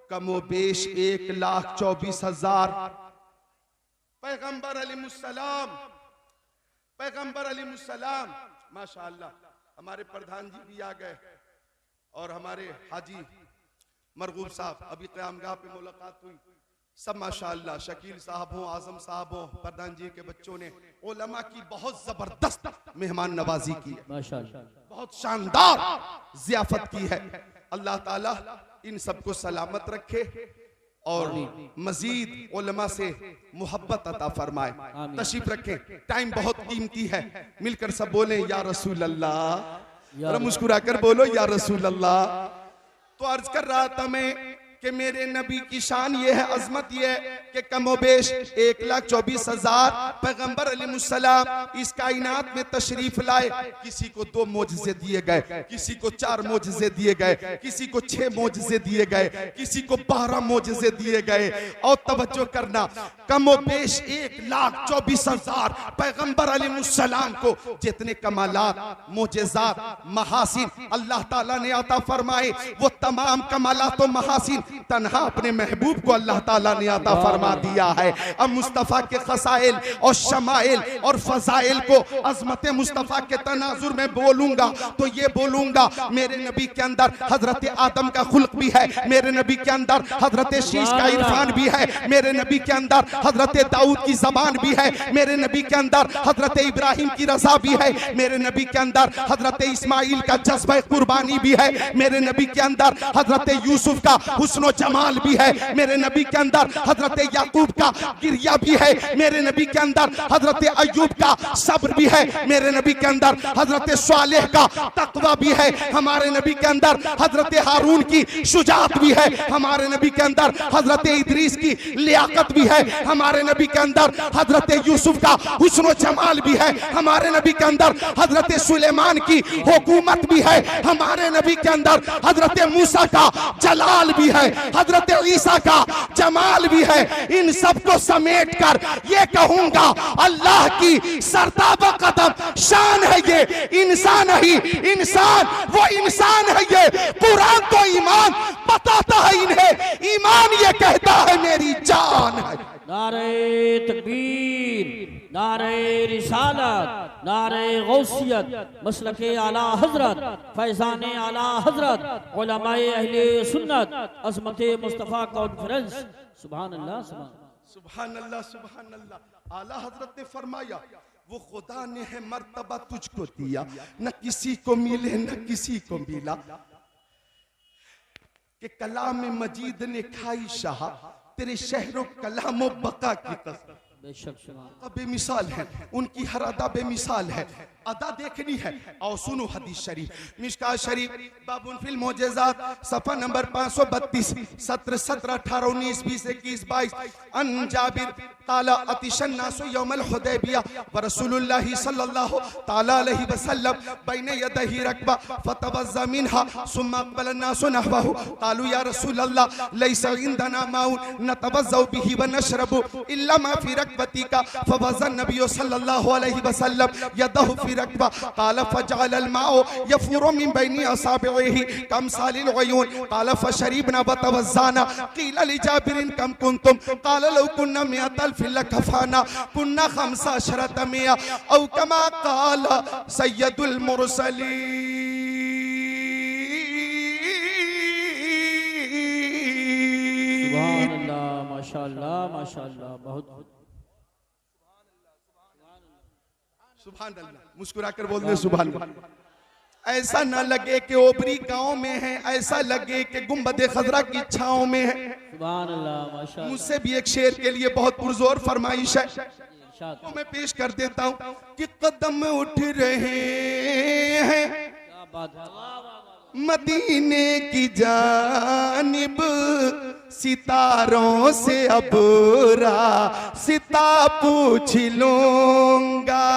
कमोबेश 1,24,000 पैगंबर अलैहिस्सलाम, पैगंबर अलैहिस्सलाम। माशाअल्लाह हमारे प्रधान जी भी आ गए और हमारे हाजी मरगूब साहब, अभी क़यामगाह पे मुलाकात हुई, सब माशाअल्लाह। शकील साहब हो, आजम साहब हो, प्रधान जी के बच्चों ने उलमा की बहुत जबरदस्त मेहमान नवाजी की है,
माशाअल्लाह,
बहुत शानदार ज़ियाफत की है। अल्लाह ताला इन सबको सलामत रखे और मजीद उलमा से मोहब्बत अता फरमाए। तशरीफ रखें, टाइम बहुत कीमती है, मिलकर सब बोले या रसूल अल्लाह, मुस्कुरा कर बोलो या रसूल अल्लाह। तो अर्ज कर रहा था मैं कि मेरे नबी की शान ये है, अजमत ये है कि कमोबेश 1,24,000 पैगंबर अलैहिस्सलाम इस कायनात में तशरीफ लाए। किसी को 2 मोजज़े दिए गए, किसी को 4 मोजज़े दिए गए, किसी को 6 मोजज़े दिए गए, किसी को 12 मोजज़े दिए गए। और तवज्जो करना, कमोबेश 1,24,000 पैगंबर अलैहिस्सलाम को जितने कमालात, मोजज़ात, महासिन अल्लाह ताला ने अता फरमाए, वो तमाम कमालात और महासिन तन्हा अपने महबूब को अल्लाह ताला ने अता फरमा दिया है। अब मुस्तफ़ा के खसाइल और शमाइल और फजाइल को अज़मत मुस्तफ़ा के तनाजुर में बोलूंगा तो ये बोलूंगा, मेरे नबी के अंदर हजरत आदम का खुल्क भी है, मेरे नबी के अंदर हजरत शीश का इरफान भी है, मेरे नबी के अंदर हजरत दाऊद की जबान भी है, मेरे नबी के अंदर हजरत इब्राहिम की रजा भी है, मेरे नबी के अंदर हजरत इस्माइल का जज्बा कुर्बानी भी है, मेरे नबी के अंदर हजरत यूसुफ का हुस्न जमाल भी है, मेरे नबी के अंदर हजरत याकूब का गिरिया भी है, मेरे नबी के अंदर हजरत अय्यूब का सब्र भी है, मेरे नबी के अंदर हजरत स्वालेह का तकवा भी है, हमारे नबी के अंदर हजरत हारून की शुजाअत भी है, हमारे नबी के अंदर हजरत इदरीस की लियाकत भी है, हमारे नबी के अंदर हजरत यूसुफ का हुस्न जमाल भी है, हमारे नबी के अंदर हजरत सुलेमान की हुकूमत भी है, हमारे नबी के अंदर हजरत मूसा का जलाल भी है, हजरत ईसा का जमाल भी है। इन सब को समेट कर ये कहूंगा, अल्लाह की सरताबा कदम शान है ये, इंसान ही इंसान, वो इंसान है ये। कुरान तो ईमान बताता है इन्हें, ईमान ये कहता है मेरी जान है।
नारे तकबीर, नारे रिसालत, नारे गौसियत, मसलके आला हजरत, फैजाने आला हजरत, उलमाए अहले सुन्नत, अज़मत मुस्तफ़ा कॉन्फ्रेंस। सुभान अल्लाह,
सुभान अल्लाह, सुभान अल्लाह। आला हजरत ने फरमाया, वो खुदा ने है मर्तबा तुझको दिया, न किसी को मिले न किसी को मिला, कि कलाम मजीद ने खाई शाह तेरे शहरों कलामो बका की कसम। बेशक बेमिसाल है, उनकी हर अदा बेमिसाल है। अदा देखनी है और सुनो हदीस शरीफ, मिशकात शरीफ बाबुल फिल मोजेज़ात, सफ़ा नंबर 532, सत्र 17, 18, 19, 20, 21, 22। अन जाबिर काला अतिशन नासु यौमल हुदैबिया व रसूलुल्लाहि सल्लल्लाहु ताला अलैहि वसल्लम बैन यदैहि रकबा फतवज़्ज़ा मिनहा सुम्मा अक़बल अन्नासु नहवहु क़ालू या रसूलल्लाह लैसा इंदना माउन नतवज़्ज़उ बिही व नशरबु इल्ला मा फी रकबतिका फवज़्ज़ा नबी सल्लल्लाहु अलैहि वसल्लम यदहु फी रकबा क़ाल फजअल अलमाउ यफुरु मिन बैनि असाबिहि कमसालिल उयून क़ाल फशरिबना व तवज़्ज़ाना क़ील लिजाबिर कम कुंतुम क़ाल लौ कुन्ना मिअतल फिल कफाना कुन्ना खमसा अशरत मिया औ कमा क़ाल सय्यदुल मुरसलीन।
सुभान अल्लाह, माशाअल्लाह, माशाअल्लाह, बहुत
सुभान अल्लाह। मुस्कुरा कर बोल दे सुभान अल्लाह। ऐसा न लगे कि ओबरी गांव में है, ऐसा लगे कि गुंबद खजरा की छांव में है।
सुभान अल्लाह, माशाअल्लाह।
मुझसे भी एक शेर के लिए बहुत पुरजोर फरमाइश है, तो मैं पेश कर देता हूँ कि कदम उठ रहे हैं
क्या बात है,
मदीने की जानिब सितारों से अब रास्ता पूछ लूंगा।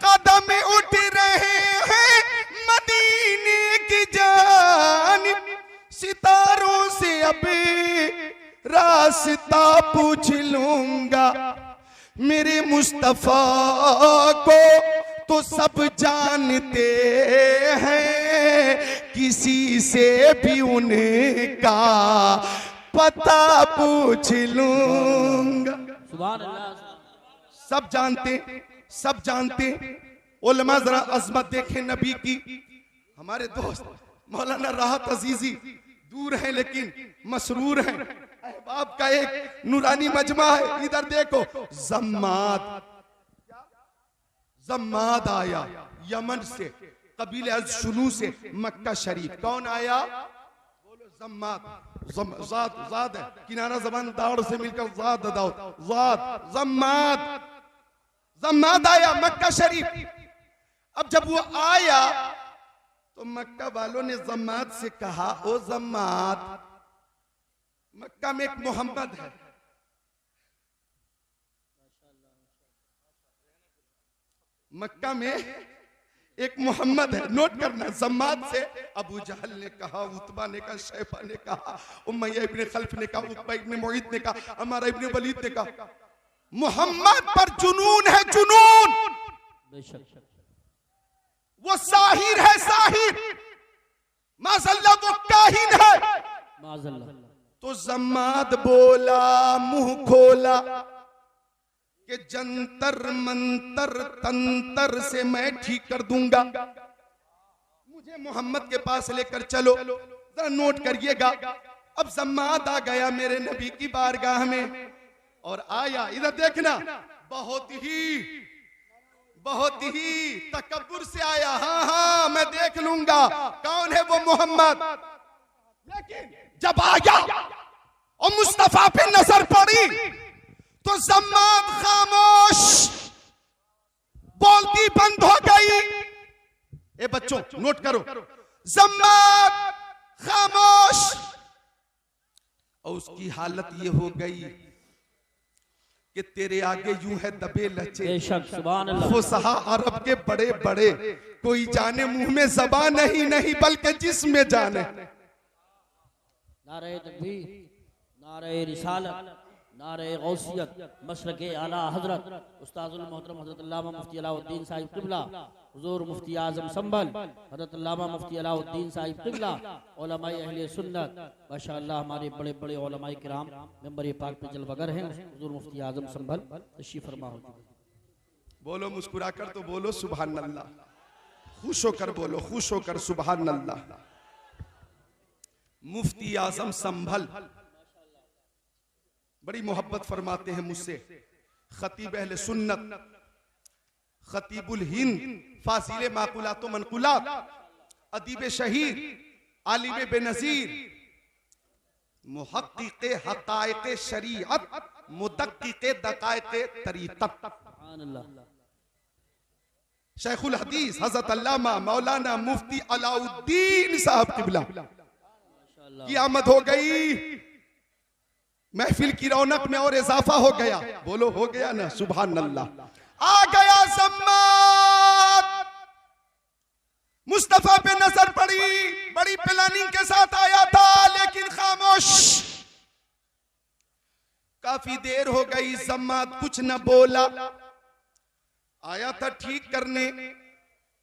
कदम उठ रहे हैं मदीने की जानिब सितारों से अब रास्ता पूछ लूंगा। मेरे मुस्तफा को तो सब जानते हैं, किसी से भी उनका पता पूछ लूंगा।
सुभान अल्लाह।
सब जानते, सब जानते। उलमा जरा अजमत देखें नबी की। हमारे दोस्त मौलाना राहत अजीजी दूर हैं लेकिन मसरूर हैं। अहबाब का एक नूरानी मजमा है, इधर देखो। जम्माद आया यमन से, कबीले अज़शुनू से मक्का शरीफ। कौन आया? बोलो जम्माद। ज़ाद है, किनारा ज़बान दाड़ से मिलकर ज़ाद जम्माद आया मक्का शरीफ। अब जब वो आया तो मक्का वालों ने जम्माद से कहा, ओ जम्माद मक्का में एक मोहम्मद है, मक्का में एक मोहम्मद है, नोट करना। जम्मात से अबू जहल ने कहा, उतबा ने कहा, शैफा ने कहा, उमैया इब्ने खल्फ ने कहा, उतबा इब्ने मुईद ने कहा, अमारा इब्ने वलीद ने कहा, मोहम्मद पर जुनून है, जुनून। वो साहिर है, साहिर। माज़अल्लाह वो काहिन है,
माज़अल्लाह।
तो जम्मात बोला, मुंह खोला कि जंतर मंतर तंतर से मैं ठीक कर दूंगा, मुझे मोहम्मद के पास लेकर चलो। जरा नोट करिएगा। अब जम्मात आ गया मेरे नबी की बारगाह में और आया, इधर देखना, बहुत ही तकब्बुर से आया। हाँ हाँ मैं देख लूंगा कौन है वो मोहम्मद। लेकिन जब आया और मुस्तफा पे नजर पड़ी तो जम्मात खामोश, बोलती बंद हो गई। ए बच्चों नोट करो, जम्मात खामोश। और उसकी हालत ये हो गई कि तेरे आगे यूं है दबे लचे।
बेशक, सुभान अल्लाह।
फुसहा अरब के बड़े बड़े, कोई जाने मुंह में ज़बान नहीं बल्कि जिस्म में जाने।
नारे तकबीर, नारे रिसालत, नारे गौसियत, मसलके आला हजरत उस्ताजुल मोहतरम हजरत अल्लामा मुफ्ती अलाउद्दीन साहिब क़िबला, हुजूर मुफ्ती आज़म संभल हजरत अल्लामा मुफ्ती अलाउद्दीन साहिब क़िबला, उलमाए अहले सुन्नत, माशाअल्लाह हमारे बड़े बड़े उलमाए किराम मेंबर पाक पे जलवागर हैं। हुजूर मुफ्ती आज़म संभल तशरीफ फरमा हो चुके।
बोलो मुस्कुरा कर तो बोलो सुभान अल्लाह, खुश होकर बोलो, खुश होकर सुभान अल्लाह। मुफ्ती आज़म संभल बड़ी मोहब्बत फरमाते हैं मुझसे। खतीब अहले सुन्नत, खतीबुल हिंद, फासिले माकुलात व मनकुलात, अदीब शहीद, आलिम बेनज़ीर, मुहक्किक़े हक़ाइक़े शरीअत, मुदक्किक़े दक़ाइक़े तरीक़त,
सुभान अल्लाह।
शेखुल हदीस हज़रत अल्लामा मौलाना मुफ्ती अलाउद्दीन साहब क़िबला की आमद हो गई। महफिल की रौनक में और इजाफा हो गया। बोलो हो गया ना, सुभान अल्लाह। आ गया जम्मात, मुस्तफा पे नजर पड़ी, बड़ी प्लानिंग के साथ आया था लेकिन खामोश। काफी देर हो गई, जम्मात कुछ न बोला। आया था ठीक करने,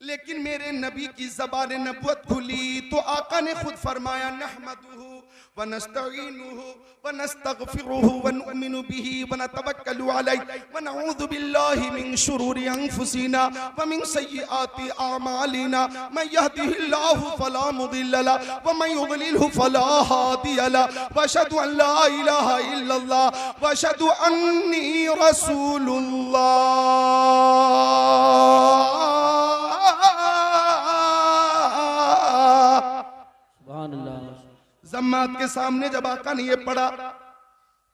लेकिन मेरे नबी की ज़बान नबुवत खुली तो आका ने खुद फरमाया, नहमदुहु व नस्तईनुहु व नस्तगफिरुहु व नुमिनु बिही व नतवक्कलु अलैहि व नऊज़ु बिल्लाहि मिन शुरूरि अनफुसिना व मिन सय्यिआति अमालिना, मन यहदिहिल्लाहु फला मुदिल्ल लहु व मन युद्लिलहु फला हादिय लहु, व अशहदु अन ला इलाहा इल्लल्लाह व अशहदु अन्नी रसूलुल्लाह। जम्मात के सामने जब आका ने ये पढ़ा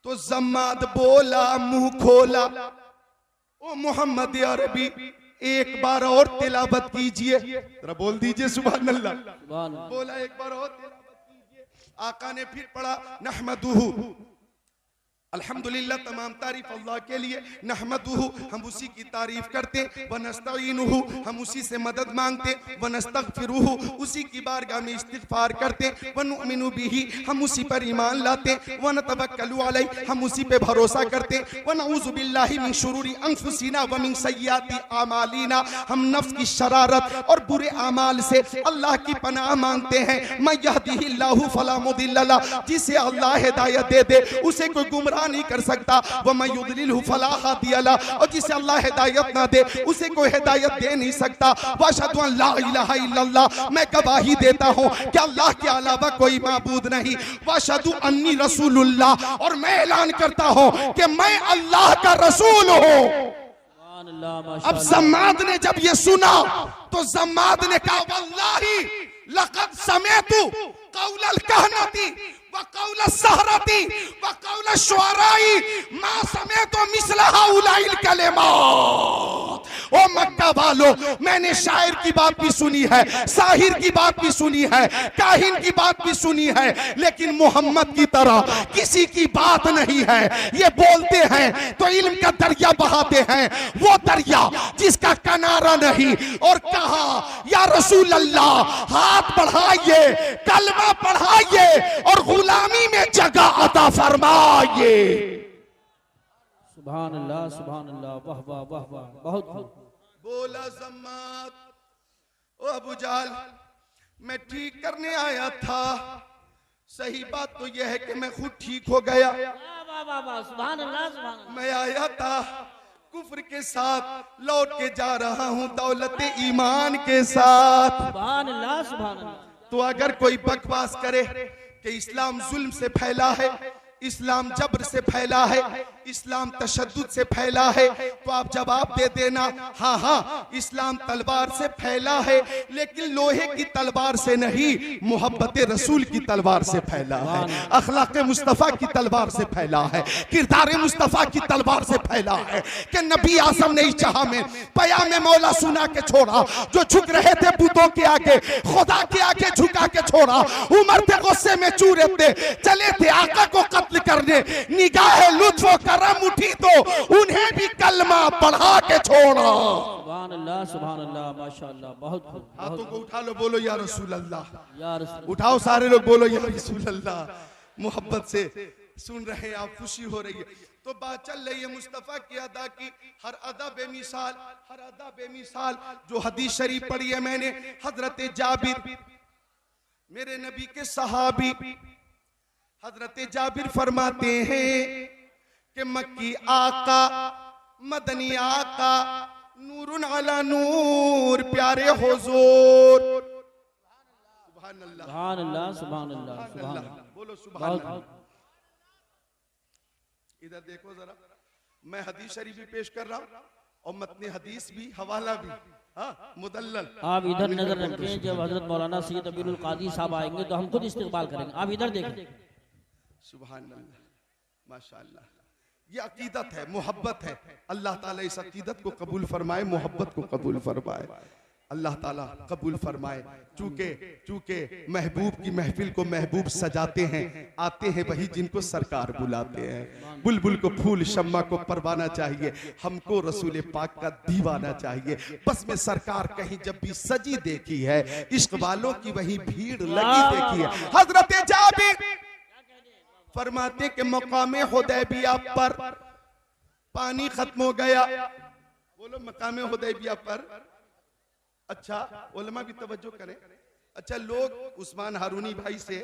तो जम्मात बोला, मुंह खोला, ओ मोहम्मद अरबी एक बार और तिलावत कीजिए। जरा बोल दीजिए सुभान अल्लाह। बोला एक बार और तिलावत कीजिए। आका ने फिर पढ़ा, नहमदुहु, अल्हम्दुलिल्लाह तमाम तारीफ अल्लाह के लिए, नहमदुहु हम उसी की तारीफ करते, व नस्तईनुहु हम उसी से मदद मांगते, व नस्तगफिरुहु उसी की बारगाह में इस्तिगफार करते, व नुमिनु बिही हम उसी पर ईमान लाते, व नतवक्कलु अलैहि हम उसी पे भरोसा करते, व नऊज़ु बिल्लाहि मिन शुरूरि अनफुसिना व मिन सय्यिआति अमालिना हम नफ्स की शरारत और बुरे अमाल से अल्लाह की पनाह मांगते हैं। मन यहदिहिल्लाहु फला मुदिल्ल लहु जिसे अल्लाह हिदायत दे दे उसे कोई गुमराह नहीं कर सकता, वह मैं युद्लिलहु फला हादिय लहु और जिसे अल्लाह हिदायत ना दे उसे कोई हिदायत दे नहीं सकता। वअशहदु अन ला इलाहा इल्लल्लाह मैं गवाही देता हूँ कि अल्लाह के अलावा कोई माबूद नहीं। वअशहदु अन्नी रसूलुल्लाह और मैं ऐलान करता हूँ कि मैं अल्लाह का रसूल हूँ। अब जम्मात ने जब ये सुना तो जम्मात ने कहा, वल्लाही लक़द समेतु क़ौलल कहनती व क़ौल सहरती व क़ौल शुअराई मा समेतु मिस्ल हाउलाइल कलिमात। ओ मक्का मक्का वालों, मैंने शायर की बात भी सुनी है, साहिर की बात भी सुनी है, काहिन की बात भी सुनी है, लेकिन मोहम्मद की तरह किसी की बात नहीं है। ये बोलते हैं तो इल्म का दरिया बहाते हैं, वो दरिया जिसका किनारा नहीं। और कहा या रसूल अल्लाह हाथ बढ़ाइए, कलमा पढ़ाइए और गुलामी में जगह अता फरमाइए।
सुभान अल्लाह, सुभान अल्लाह, वाह वाह वाह वाह, बहुत खूब।
बोला जम्मात, ओ अबू जाल, मैं ठीक करने आया था। सही बात तो यह है कि मैं खुद ठीक हो गया।
वाह वाह वाह, सुभान अल्लाह, सुभान अल्लाह।
मैं आया था कुफ्र के साथ, लौट के जा रहा हूं दौलत ईमान के साथ।
सुभान अल्लाह, सुभान अल्लाह।
तो अगर कोई बकवास करे कि इस्लाम जुल्म से फैला है, इस्लाम जबर से फैला है, इस्लाम तशद्दुद से फैला है, तो आप जवाब दे देना हाँ हाँ इस्लाम तलवार से फैला है, लेकिन लोहे की तलवार से नहीं, मोहब्बत रसूल की तलवार से फैला है, अखलाक मुस्तफ़ा की तलवार से फैला है, किरदार मुस्तफ़ा की तलवार से फैला है। कि नबी आज़म ने इस जहां में पयामे मौला सुना के छोड़ा, जो झुक रहे थे बुतों के आगे, खुदा के आगे झुका के छोड़ा। उमर थे गुस्से में चूरे थे, चले थे आका को कत्ल करने, निगाह लुत्फ करम उठी तो उन्हें भी कलमा पढ़ा के छोड़ा।
सुभान अल्लाह, सुभान अल्लाह, माशाअल्लाह, बहुत खूब।
हाथों को उठा लो, बोलो या रसूल अल्लाह।
या रसूल,
उठाओ सारे लोग, बोलो या रसूल अल्लाह। मोहब्बत से सुन रहे हैं आप, खुशी हो रही है। तो बात चल रही है मुस्तफ़ा की अदा की, हर अदा बेमिसाल, हर अदा बेमिसाल। जो हदीस शरीफ पढ़ी है मैंने, हजरत जाबिर मेरे नबी के सहाबी, हजरत जाबिर फरमाते हैं कि मक्की आका मदनी आका नूरुन अला नूर प्यारे हुजूर। सुभान अल्लाह,
सुभान अल्लाह, सुभान अल्लाह, सुभान अल्लाह।
बोलो सुभान अल्लाह। इधर देखो जरा, मैं हदीस शरीफ भी पेश कर रहा हूं और मतने हदीस भी, हवाला भी, हाँ मुदल्लल।
आप इधर नजर रखें, जब हजरत मौलाना सैयद अमीरुल कादी साहब आएंगे तो हम खुद इस्तेमाल करेंगे। आप इधर देखें।
सुभान अल्लाह, माशाअल्लाह। ये अकीदत है, मोहब्बत है। अल्लाह ताला इस अकीदत को कबूल फरमाए, मोहब्बत को कबूल फरमाए, अल्लाह ताला कबूल फरमाए। चूंकि महबूब की महफिल को महबूब सजाते हैं, आते हैं वही जिनको सरकार बुलाते हैं। बुलबुल को फूल, शम्मा को परवाना चाहिए, हमको रसूल पाक का दीवाना चाहिए। बस में सरकार कहीं जब भी सजी देखी है, इश्क वालों की वही भीड़ लगी देखी है। हजरत जाबिर फरमाते कि मकामे हुदैबिया पर पानी खत्म हो गया। बोलो मकामे हुदैबिया पर। अच्छा उलमा भी तवज्जो करें। अच्छा लोग उस्मान हारूनी भाई से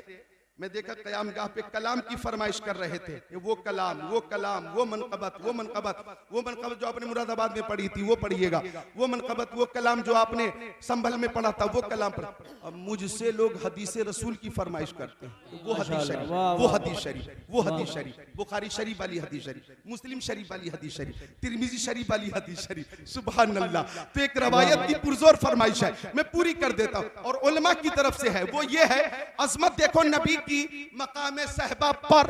मैं देखा क़यामगाह पे कलाम की फरमाइश कर रहे थे कि वो कलाम, वो कलाम, वो मनक़बत, वो मनक़बत, वो मनक़बत जो आपने मुरादाबाद में पढ़ी थी वो पढ़िएगा, वो मनक़बत, वो कलाम जो आपने संभल में पढ़ा था वो कलाम पढ़ा। अब मुझसे लोग हदीस रसूल की फरमाइश करते हैं, वो हदीस शरीफ, वो हदीस शरीफ, वो हदीस शरीफ, बुखारी शरीफ वाली हदीस शरीफ, मुस्लिम शरीफ वाली हदीस शरीफ, तिरमिज़ी शरीफ वाली हदीस शरीफ। सुभान अल्लाह। तो एक रवायत की पुरजोर फरमाइश है, मैं पूरी कर देता हूँ और उलमा की तरफ से है। वो ये है, अज़मत देखो नबी की मकामे सहबा पर,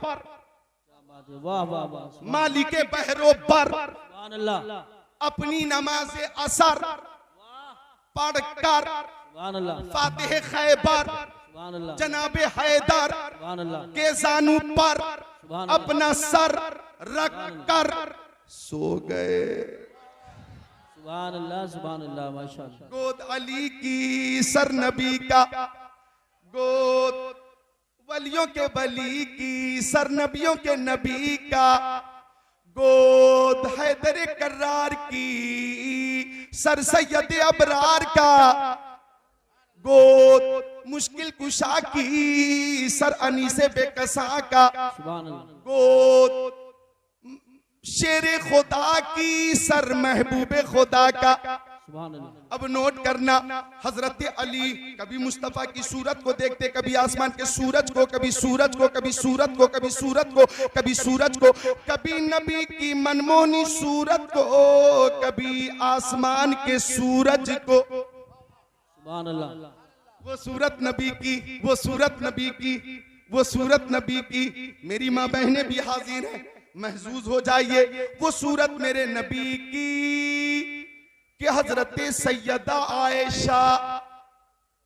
वाह वाह वाह,
मालिके बहरो पर,
सुभान अल्लाह,
अपनी नमाज असर पढ़कर,
सुभान अल्लाह,
फातिह खैबर,
सुभान अल्लाह,
जनाबे हैदर
सुभान अल्लाह,
के जानू पर
सुभान अल्लाह,
अपना सर रख कर सो गए।
सुभान अल्लाह, सुभान अल्लाह, माशाअल्लाह।
गोद अली की सर नबी का, गोद वलियों के वली की सर नबियों के नबी का, गोद हैदर कर्रार की सर सैयद अबरार का, गोद मुश्किल कुशा की सर अनीसे बेकसा का,
सुभान अल्लाह,
गोद शेर खुदा की सर महबूब खुदा का।
सुभान अल्लाह।
अब नोट करना, हजरत अली कभी मुस्तफा की सूरत को देखते, कभी आसमान के सूरज को, कभी सूरज को, कभी सूरत को, कभी सूरत को, कभी सूरज को, कभी नबी की मनमोहनी सूरत को, कभी आसमान के सूरज को।
सुभान अल्लाह।
वो सूरत नबी की, वो सूरत नबी की, वो सूरत नबी की। मेरी माँ बहनें भी हाजिर हैं, महजूज हो जाइए। वो सूरत मेरे नबी की कि हजरत सैयदा आयशा,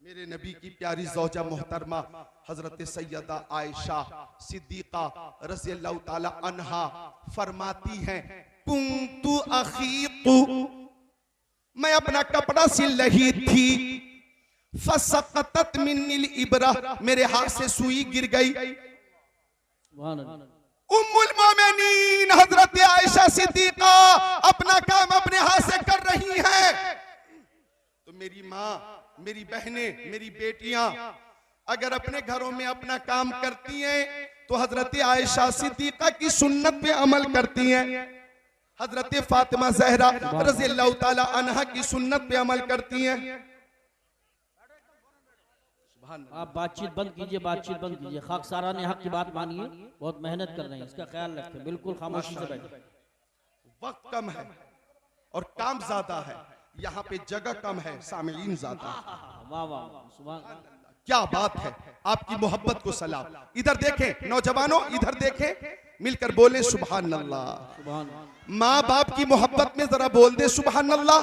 मेरे नबी की प्यारी ज़ौजा मोहतरमा हजरत सैयदा आयशा सिद्दीका रज़ी अल्लाह ताला अन्हा फरमाती हैं, कुंतु अखीतु, मैं अपना कपड़ा सिल रही थी, फसक़तत मिन्निल इब्रा, मेरे हाथ से सुई गिर गई। उम्मुल मोमिनीन हजरत आयशा सिद्दीका अपना काम अपने हाथ से कर रही हैं, तो मेरी माँ, मेरी बहनें, मेरी बेटियां अगर अपने घरों में अपना काम करती हैं तो हजरत आयशा सिद्दीका की सुन्नत पे अमल करती हैं, हजरत फातिमा ज़हरा रज़ी अल्लाह ताला अन्हा की सुन्नत पे अमल करती हैं।
आप बातचीत बंद कीजिए, बातचीत बंद कीजिए। खाकसारा ने हक की बात मानिए, बहुत मेहनत कर रहे हैं, इसका ख्याल रखें, बिल्कुल खामोशी से बैठे।
वक्त कम है और काम ज्यादा है, यहाँ पे जगह कम है, सामीईन ज्यादा है।
वाह वाह, सुभान,
क्या बात है, आपकी मोहब्बत को सलाम। इधर देखें नौजवानों, इधर देखें, मिलकर बोले सुभान अल्लाह।
सुभान।
माँ बाप की मोहब्बत में जरा बोल दे सुभान अल्लाह।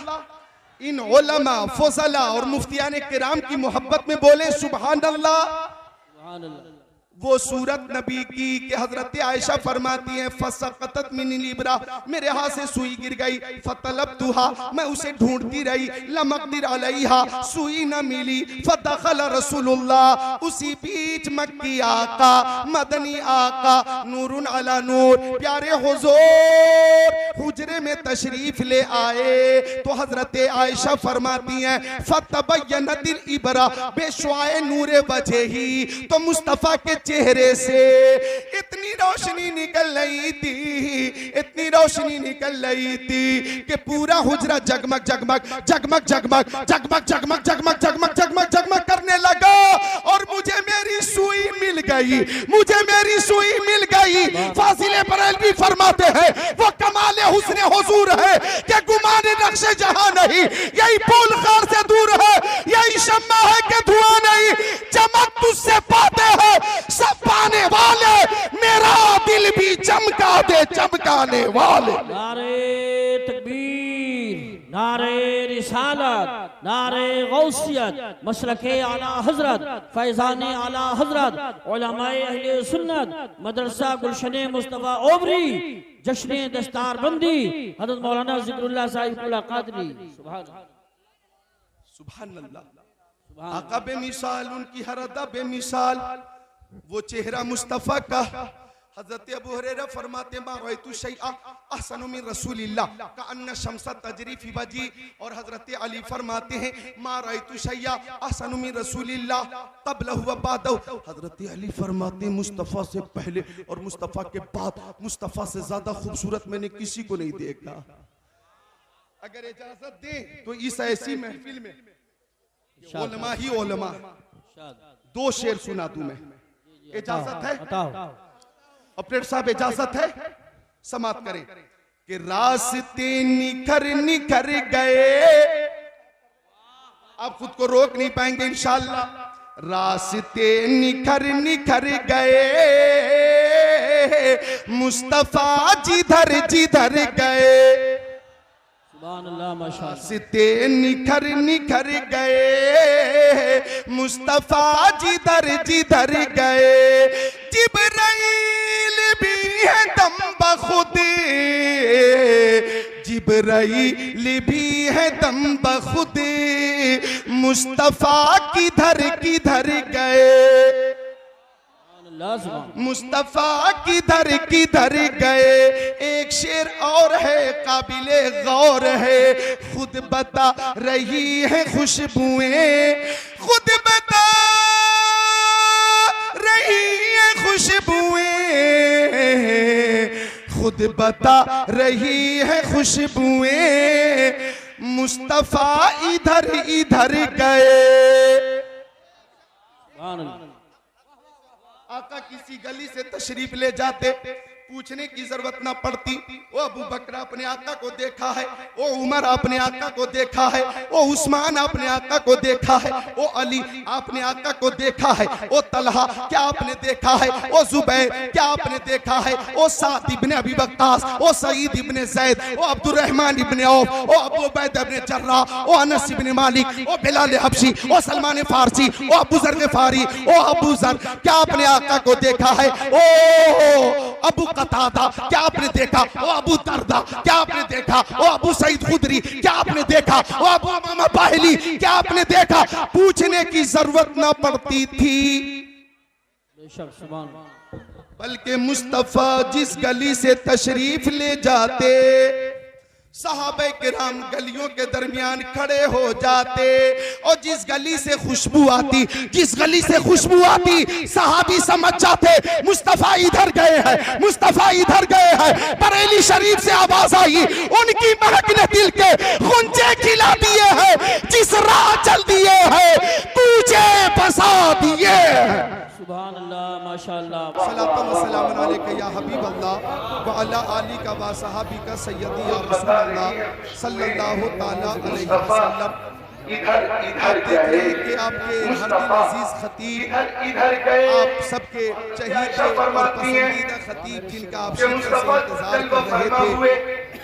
इन उलमा, फज़ला और मुफ्तियाने किराम की मोहब्बत में बोले सुभान अल्लाह।
सुभान अल्लाह।
वो सूरत नबी की कि हजरत आयशा फरमाती हैं, फसक़तत मिन्निल इब्रा, मेरे हाथ से सुई गिर गई, फतलबतुहा, मैं उसे ढूंढती रही, लम अक़दिर अलैहा, सुई न मिली, फदख़ल रसूलुल्लाह, उसी बीच मक्की आका, मदनी आका, नूरुन अला नूर, प्यारे हुजूर हुजरे में तशरीफ ले आए, तो हजरत आयशा फरमाती हैं, फतबय्यनतिल इब्रा बेशुआए नूरे वजही, तो मुस्तफ़ा के चेहरे से इतनी रोशनी निकल रही थी, इतनी रोशनी निकल रही थी कि पूरा हुजरा जगमग जगमग जगमग जगमग जगमग जगमग जगमग जगमग जगमग जगमग करने लगा। और मुझे मेरी सुई मिल गई, मुझे मेरी सुई मिल गई। फासिले बरेलवी फरमाते हैं, वो कमाल हुस्न हुजूर है कि गुमान नक्शे जहां नहीं, यही फूल खार से दूर है, यही शम्मा है कि धुआं नहीं, चमक तुझसे पाते हैं सब पाने वाले, मेरा दिल भी चमका दे चमकाने वाले।
नारे तकबीर, नारे रिसालत, नारे गौसियत, मसलके आला हजरत, फैजाने आला हजरत, उलमाए अहले सुन्नत, मदरसा गुलशने मुस्तफा ओबरी, जश्ने दस्तार बंदी, हज़रत मौलाना ज़िक्रुल्लाह साहिबुल्लाह क़ादरी। सुभान
सुभान अल्लाह। आका बेमिसाल, उनकी हर अदा बेमिसाल, वो चेहरा मुस्तफा का। हजरत अबू हुरैरा फरमाते मा रअयतु शैअ अहसनु मिन रसूलिल्लाह कअन्न शम्स तजरी फी वजी, और हजरत अली फरमाते हैं मा रअयतु शैअ अहसनु मिन रसूलिल्लाह क़ब्लहु व बादहु। हजरत अली फरमाते मुस्तफा से पहले और मुस्तफा के बाद मुस्तफा से ज्यादा खूबसूरत मैंने किसी को नहीं देखा। अगर इजाजत दे तो इस ऐसी महफिल में उलमा ही उलमा, दो शेर सुना दूं मैं, इजाजत है? ऑपरेटर साहब इजाजत है? समाप्त करें कि रास्ते निखर निखर गए, आप खुद को रोक नहीं पाएंगे इंशाअल्लाह। रास्ते निखर निखर गए, मुस्तफा जिधर जिधर गए, रास्ते निखर निखर गए, मुस्तफा जिधर जिधर गए, जिब्राइल भी है दम बखुदे, जिब्राइल भी है दम बखुदे, मुस्तफा किधर किधर गए, मुस्तफा किधर किधर गए। एक शेर और है काबिले गौर है, खुद बता रही है खुशबुएं, खुद बता रही है खुशबुएं, खुद बता रही है खुशबुएं, मुस्तफा इधर इधर गए। आका किसी गली से तशरीफ ले जाते पूछने की जरूरत ना पड़ती। वो अबू बकर अपने आका को देखा है, वो उमर अपने आका को देखा है, वो उस्मान अपने आका को देखा है, वो अली अपने आका को देखा है, वो तलहा क्या आपने देखा है, वो जुबैर क्या आपने देखा है, वो साद इब्ने अबी वक्कास, वो सईद इब्ने ज़ैद, वो अब्दुर्रहमान इब्ने औफ, वो अबू उबैदा इब्ने जर्राह, वो अनस इब्ने मालिक, वो बिलाल हबशी, वो सलमान फारसी, वो अबू ज़र ग़िफ़ारी, वो अबू ज़र क्या आपने आका को देखा है, ओ अबू कतादा क्या आपने देखा, वो अबू दरदा क्या आपने देखा, वो अबू सईद खुदरी क्या आपने देखा, वो अबू उमामा बाहिली क्या आपने देखा। पूछने की जरूरत ना पड़ती थी,
बेशक सुभान अल्लाह।
बल्कि मुस्तफा जिस गली से तशरीफ ले जाते सहाबे किराम गलियों के दरमियान खड़े हो जाते, और जिस गली से खुशबू आती, जिस गली से खुशबू आती सहाबी समझ जाते मुस्तफा इधर गए हैं, मुस्तफा इधर गए हैं। बरेली शरीफ से आवाज आई, उनकी महक ने दिल के गुंजे खिला दिए हैं, जिस राह चल दिए हैं पूछे बसा दिए हैं।
सुभान अल्लाह माशाअल्लाह।
सलातम व सलाम अलैका या हबीब अल्लाह व अला आली का व सहाबी का सय्यदी या रसूल अल्लाह सल्लल्लाहु ताला अलैहि वसल्लम।
इधर
आप देख रहे हैं कि आपके हरदिल अजीज खतीब, आप सबके चहीते और पसंदीदा खतीब जिनका आप शिद्दत से इंतजार कर रहे थे,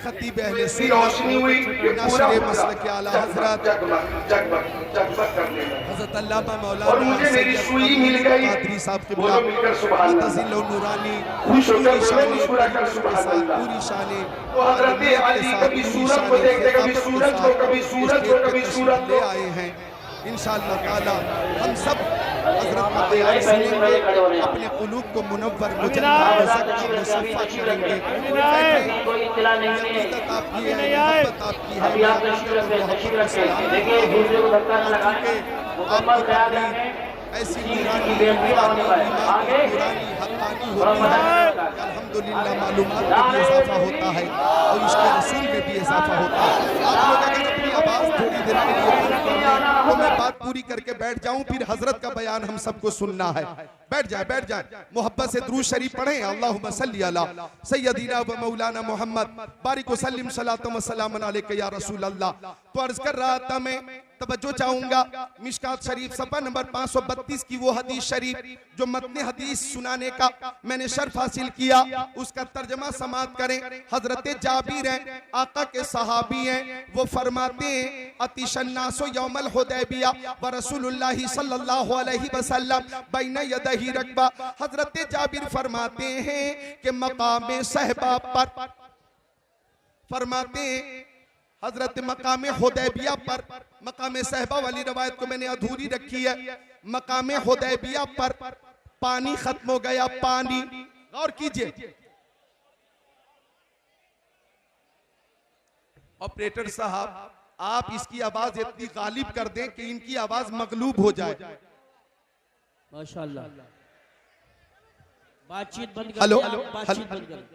खतीब अहले सुन्नत नाशिर मसलक आला हज़रत हज़रत अल्लामा मौलाना सैयद कादरी साहब के मुतज़िल और नूरानी पूरी शान ले आए हैं। इंशाअल्लाह ताला हम सब हज़रत का बयान सुनेंगे, अपने क़ुलूब को मुनव्वर मुजल्ला मुसफ़्फ़ा करेंगे।
कोई इत्तला नहीं है,
आपकी है, मोहब्बत आपकी है,
अभी आप देखिए वीडियो को धक्का न लगाएं, मुकम्मल ख्याल रखें।
ऐसी नूरानी पुरानी हक़ानी होती है, अल्हम्दुलिल्लाह मालूमात में भी इजाफा होता है और इसके रसूल में भी इजाफा होता है। आप लोग अगर अपनी आवाज़ थोड़ी देर के लिए बंद कर लें तो मैं बात पूरी करके बैठ जाऊं, फिर हजरत का बयान हम सबको सुनना है। बैठ जाए, बैठ जाए, मोहब्बत से दुरूद शरीफ पढ़ें। अल्लाहुम्मा सल्ली अला सय्यदीना व मौलाना मोहम्मद बारिक वसल्लिम सलातम व सलामन अलैका या रसूल अल्लाह। तो अर्ज कर रहा था मैं, तवज्जो चाहूंगा मिशकात शरीफ सफ़ा नंबर 532 की वो हदीस शरीफ जो मतने हदीस सुनाने का मैंने शर्फ हासिल किया, उसका तर्जमा समात करें। हजरत जाबिर हैं, आका के सहाबी हैं, वो फरमाते हैं अतिशन्नासो यौमल हुदैबिया व रसूलुल्लाह सल्लल्लाहु अलैहि वसल्लम बैना यदही रकबा। हजरत जाबिर फरमाते हैं कि मकाम सहबा पर, फरमाते हैं हजरत मकाम हुदैबिया पर, मकाम सहबा वाली रवायत को मैंने अधूरी रखी है। मकाम हुदैबिया पर पानी खत्म हो गया, पानी। गौर कीजिए ऑपरेटर साहब, आप इसकी आवाज इतनी गालिब कर दें कि इनकी आवाज मगलूब हो जाए।
माशाअल्लाह। बातचीत बंद कर,
हेलो,
बातचीत बंद कर।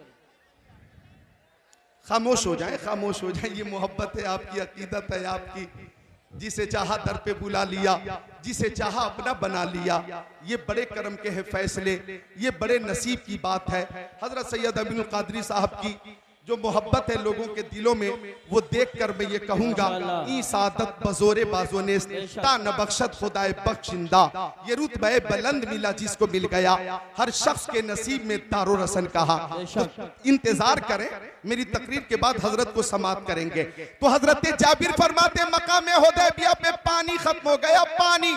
खामोश हो जाए, खामोश हो जाए। ये मोहब्बत है आपकी, अकीदत है आपकी। जिसे चाहा दर पे बुला लिया, जिसे चाहा अपना बना लिया। ये बड़े करम के हैं फैसले, ये बड़े नसीब की बात है। हजरत सैयद अमीनुल कादरी साहब की जो मोहब्बत है लोगों के दिलों में, वो देखकर मैं ये कहूंगा ई सादत बजोरे बाजोने न बख्शत खुदाए बख्शिंदा। ये रुतबा बुलंद मिला जिसको मिल गया, हर शख्स के नसीब में तारो रसन कहा। तो इंतजार करें, मेरी तकरीर के बाद हजरत को समाप्त करेंगे। तो हजरत जाबिर फरमाते मकाम हुदैबिया पे पानी खत्म हो गया, पानी।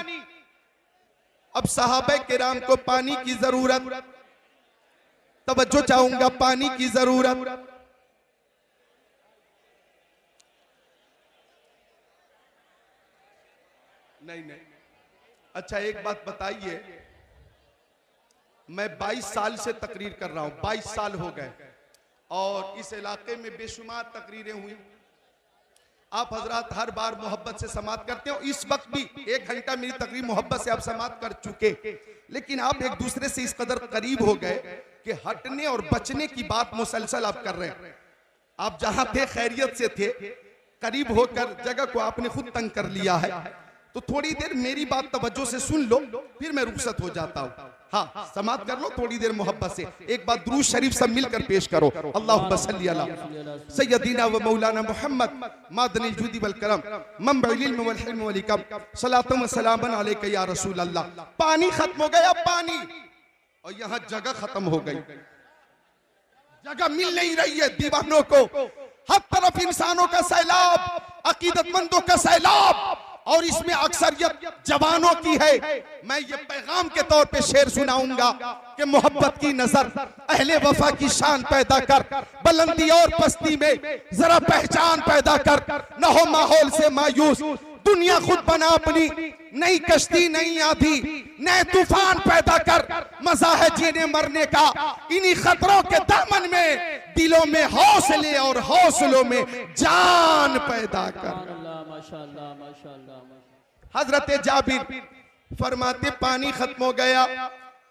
अब सहाबे किराम को पानी की जरूरत, तवज्जो चाहूंगा, पानी की जरूरत। नहीं नहीं, अच्छा एक बात बताइए, मैं 22 साल से तकरीर कर रहा हूं, 22 साल हो गए और इस इलाके में बेशुमार तकरीरें हुई। आप हजरात हर बार मोहब्बत से समात करते हो, इस वक्त भी 1 घंटा मेरी तकरीर मोहब्बत से आप समात कर चुके, लेकिन आप एक दूसरे से इस कदर करीब हो गए कि हटने और बचने की बात मुसलसल आप कर रहे हैं। आप जहां थे खैरियत से थे, करीब होकर जगह को आपने खुद तंग कर लिया है। तो थोड़ी देर मेरी बात तवज्जो से सुन लो, फिर मैं रुखसत हो जाता हूं। हाँ समाप्त कर लो थोड़ी देर मोहब्बत से। एक बार दुरूद शरीफ सब मिलकर पेश करो। अल्लाहुम्मा सल्ली अला सय्यदिना व मौलाना मुहम्मद मादनिल जुदी वल करम मंबइल इल्म वल हिल्म वल हिकम सलातु व सलामन अलैका या रसूल अल्लाह। पानी खत्म हो गया, पानी, और यहाँ जगह खत्म हो गई, जगह मिल नहीं रही है दीवानों को। हर तरफ इंसानों का सैलाब, अकीदतमंदों का सैलाब, और इसमें अक्सरियत जवानों की है। मैं ये पैगाम के तौर पे शेर सुनाऊंगा कि मोहब्बत की नजर अहले वफा की शान पैदा कर, बुलंदी और पस्ती में जरा पहचान पैदा कर, न हो माहौल से मायूस, दुनिया खुद बना अपनी, नई कश्ती नई आधी, नए तूफान पैदा कर, मजा है जीने मरने का, इन्हीं खतरों के दामन में दिलों में हौसले और हौसलों में जान पैदा कर।
माशाअल्लाह माशाअल्लाह।
हजरत जाबिर फरमाते पानी खत्म हो गया,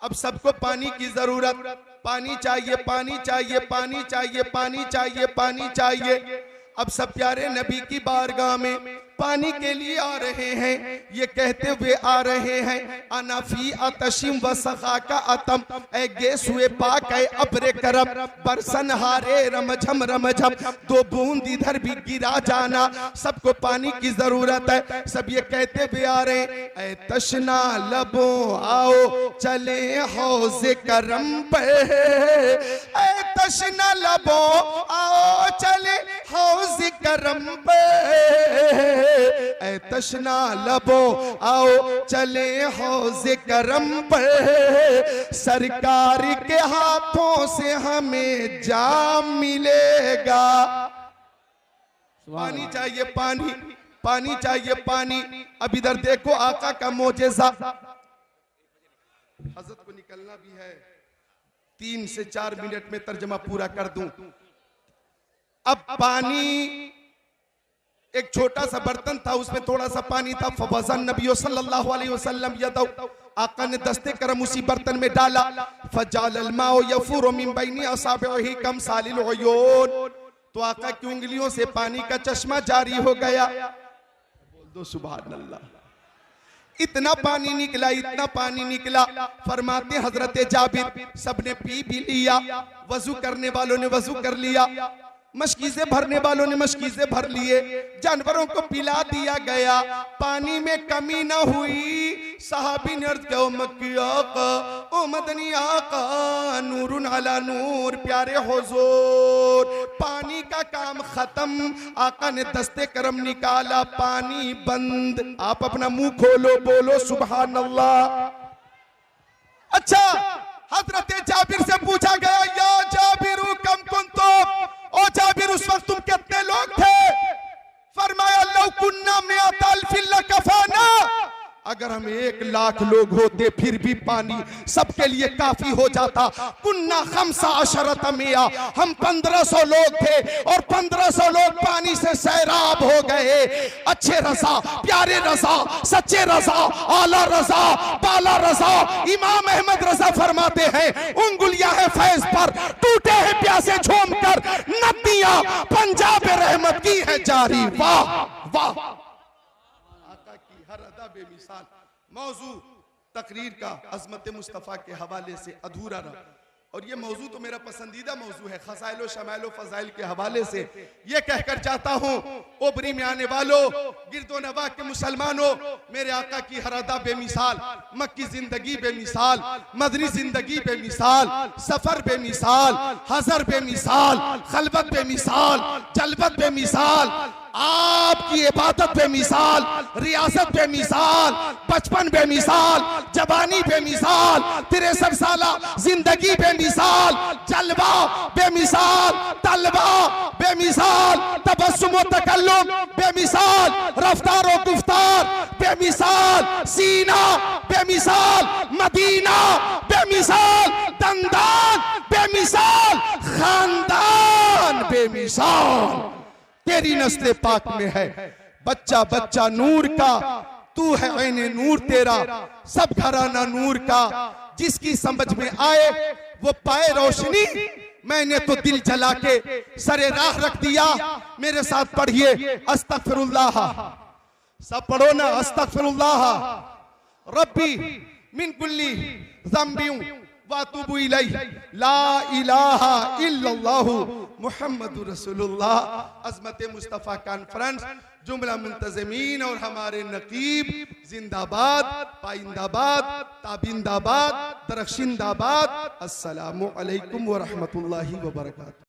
अब सबको पानी की जरूरत, पानी चाहिए पानी चाहिए पानी चाहिए पानी चाहिए पानी चाहिए। अब सब प्यारे नबी की बारगाह में पानी के लिए आ रहे हैं, ये कहते हुए आ रहे हैं अनाफी अतशिम व सखा का अतम, ए गेस हुए पाक है अब्रे करम, बरसन हारे रमझम रमझम, दो बूंद इधर भी गिरा जाना, सबको पानी की जरूरत है। सब ये कहते हुए आ रहे हैं ए तशना लबो आओ चले हौज़े करम पे, ए तशना लबो आओ चले हौज़े करम पे, ऐ तशना लबो आओ चले हौज़े करम पर, सरकार के हाथों से हमें जाम मिलेगा। पानी चाहिए पानी, पानी चाहिए पानी। अब इधर देखो आका का मोजेज़ा। हज़रत को निकलना भी है, 3 से 4 मिनट में तर्जमा पूरा कर दूं। अब पानी, एक छोटा सा बर्तन था, उसमें थोड़ा सा पानी था। फवज़न नबी सल्लल्लाहु अलैहि वसल्लम यदौ, आका ने दस्ते करम उसी बर्तन में डाला। फजालल माउ यफूरु मिन बैनी असाबिही कम सालिल उयून, तो आका की उंगलियों से पानी का चश्मा जारी हो गया। बोल दो सुभान अल्लाह। इतना पानी निकला, इतना पानी निकला। फरमाते हजरत जाबिर सबने पी भी लिया, वजू करने वालों ने वजू कर लिया, मशकीज़े भरने वालों ने मशकीज़े भर लिए, जानवरों को पिला दिया गया, पानी में कमी न हुई। सहाबी ने अर्ज़ किया, मक्की आका, ओ मदनी आका, नूरुन अला नूर, प्यारे हुजूर, पानी का काम खत्म। आका ने दस्ते करम निकाला, पानी बंद। आप अपना मुंह खोलो, बोलो सुभान अल्लाह। अच्छा, हजरत जाबिर से पूछा गया, या जाबिर कम कुंतुम, ओ जाबिर उस वक्त तुम कितने लोग थे? फरमाया लौ कुन्ना मिअत अल्फिन लकफाना, अगर हम 1 लाख लोग होते फिर भी पानी सबके लिए काफी हो जाता। कुन्ना खम्सा अशरत मिया, हम 1500 लोग थे और 1500 लोग पानी से सैराब हो गए। अच्छे रजा, प्यारे रजा, सच्चे रजा, आला रजा, बाला रजा। इमाम अहमद रजा फरमाते हैं, उंगलियां हैं फैज पर, टूटे हैं प्यासे झूम कर, नदियां पंजाब रहमत की है जारी। वाह वाह, हर अदा बेमिसाल। मौजू तकरीर का अज़मत मुस्तफ़ा के हवाले से अधूरा रहा, और ये मौजू तो मेरा पसंदीदा मौजू है। खसाइल व शमाइल व फ़ज़ाइल के हवाले से ये कहकर जाता हूँ, ओबरी में आने वालों, गिरदो नवा के मुसलमानों, मेरे आका की हर अदा बेमिसाल, मक्की जिंदगी बेमिसाल, मदनी जिंदगी बेमिसाल, सफर बेमिसाल, हज़र बेमिसाल, खलबत बेमिसाल, जलबत बेमिसाल, आपकी इबादत बेमिसाल, रियासत बेमिसाल, बचपन बेमिसाल, जवानी बेमिसाल, 63 साला जिंदगी बेमिसाल, जलवा बेमिसाल, तलवा बेमिसाल, तबस्सुम व तकल्लुम बेमिसाल, रफ्तार व गुफ्तार बेमिसाल, सीना बेमिसाल, मदीना बेमिसाल, दंदान बेमिसाल, खानदान बेमिसाल। तेरी नस्ल पाक में है बच्चा बच्चा नूर का, तू है ऐने नूर तेरा, सब घराना नूर का। जिसकी समझ में आए वो पाए रोशनी, मैंने तो दिल जला के सरे राह रख दिया। मेरे साथ पढ़िए अस्तगफिरुल्लाह, सब पढ़ो ना, अस्तगफिरुल्लाह रब्बी मिन कुल्ली ज़म्बिन वातुबु इलैहि ला इलाहा इल्लल्लाहु मुहम्मदुर रसूलुल्लाह। अज़मत मुस्तफ़ा कॉन्फ्रेंस, जुमला मुंतज़मीन और हमारे नकीब जिंदाबाद, पाइंदाबाद, ताबिंदाबाद, दरख्शिंदाबाद। अस्सलामु अलैकुम व रहमतुल्लाहि व बरकातुहू।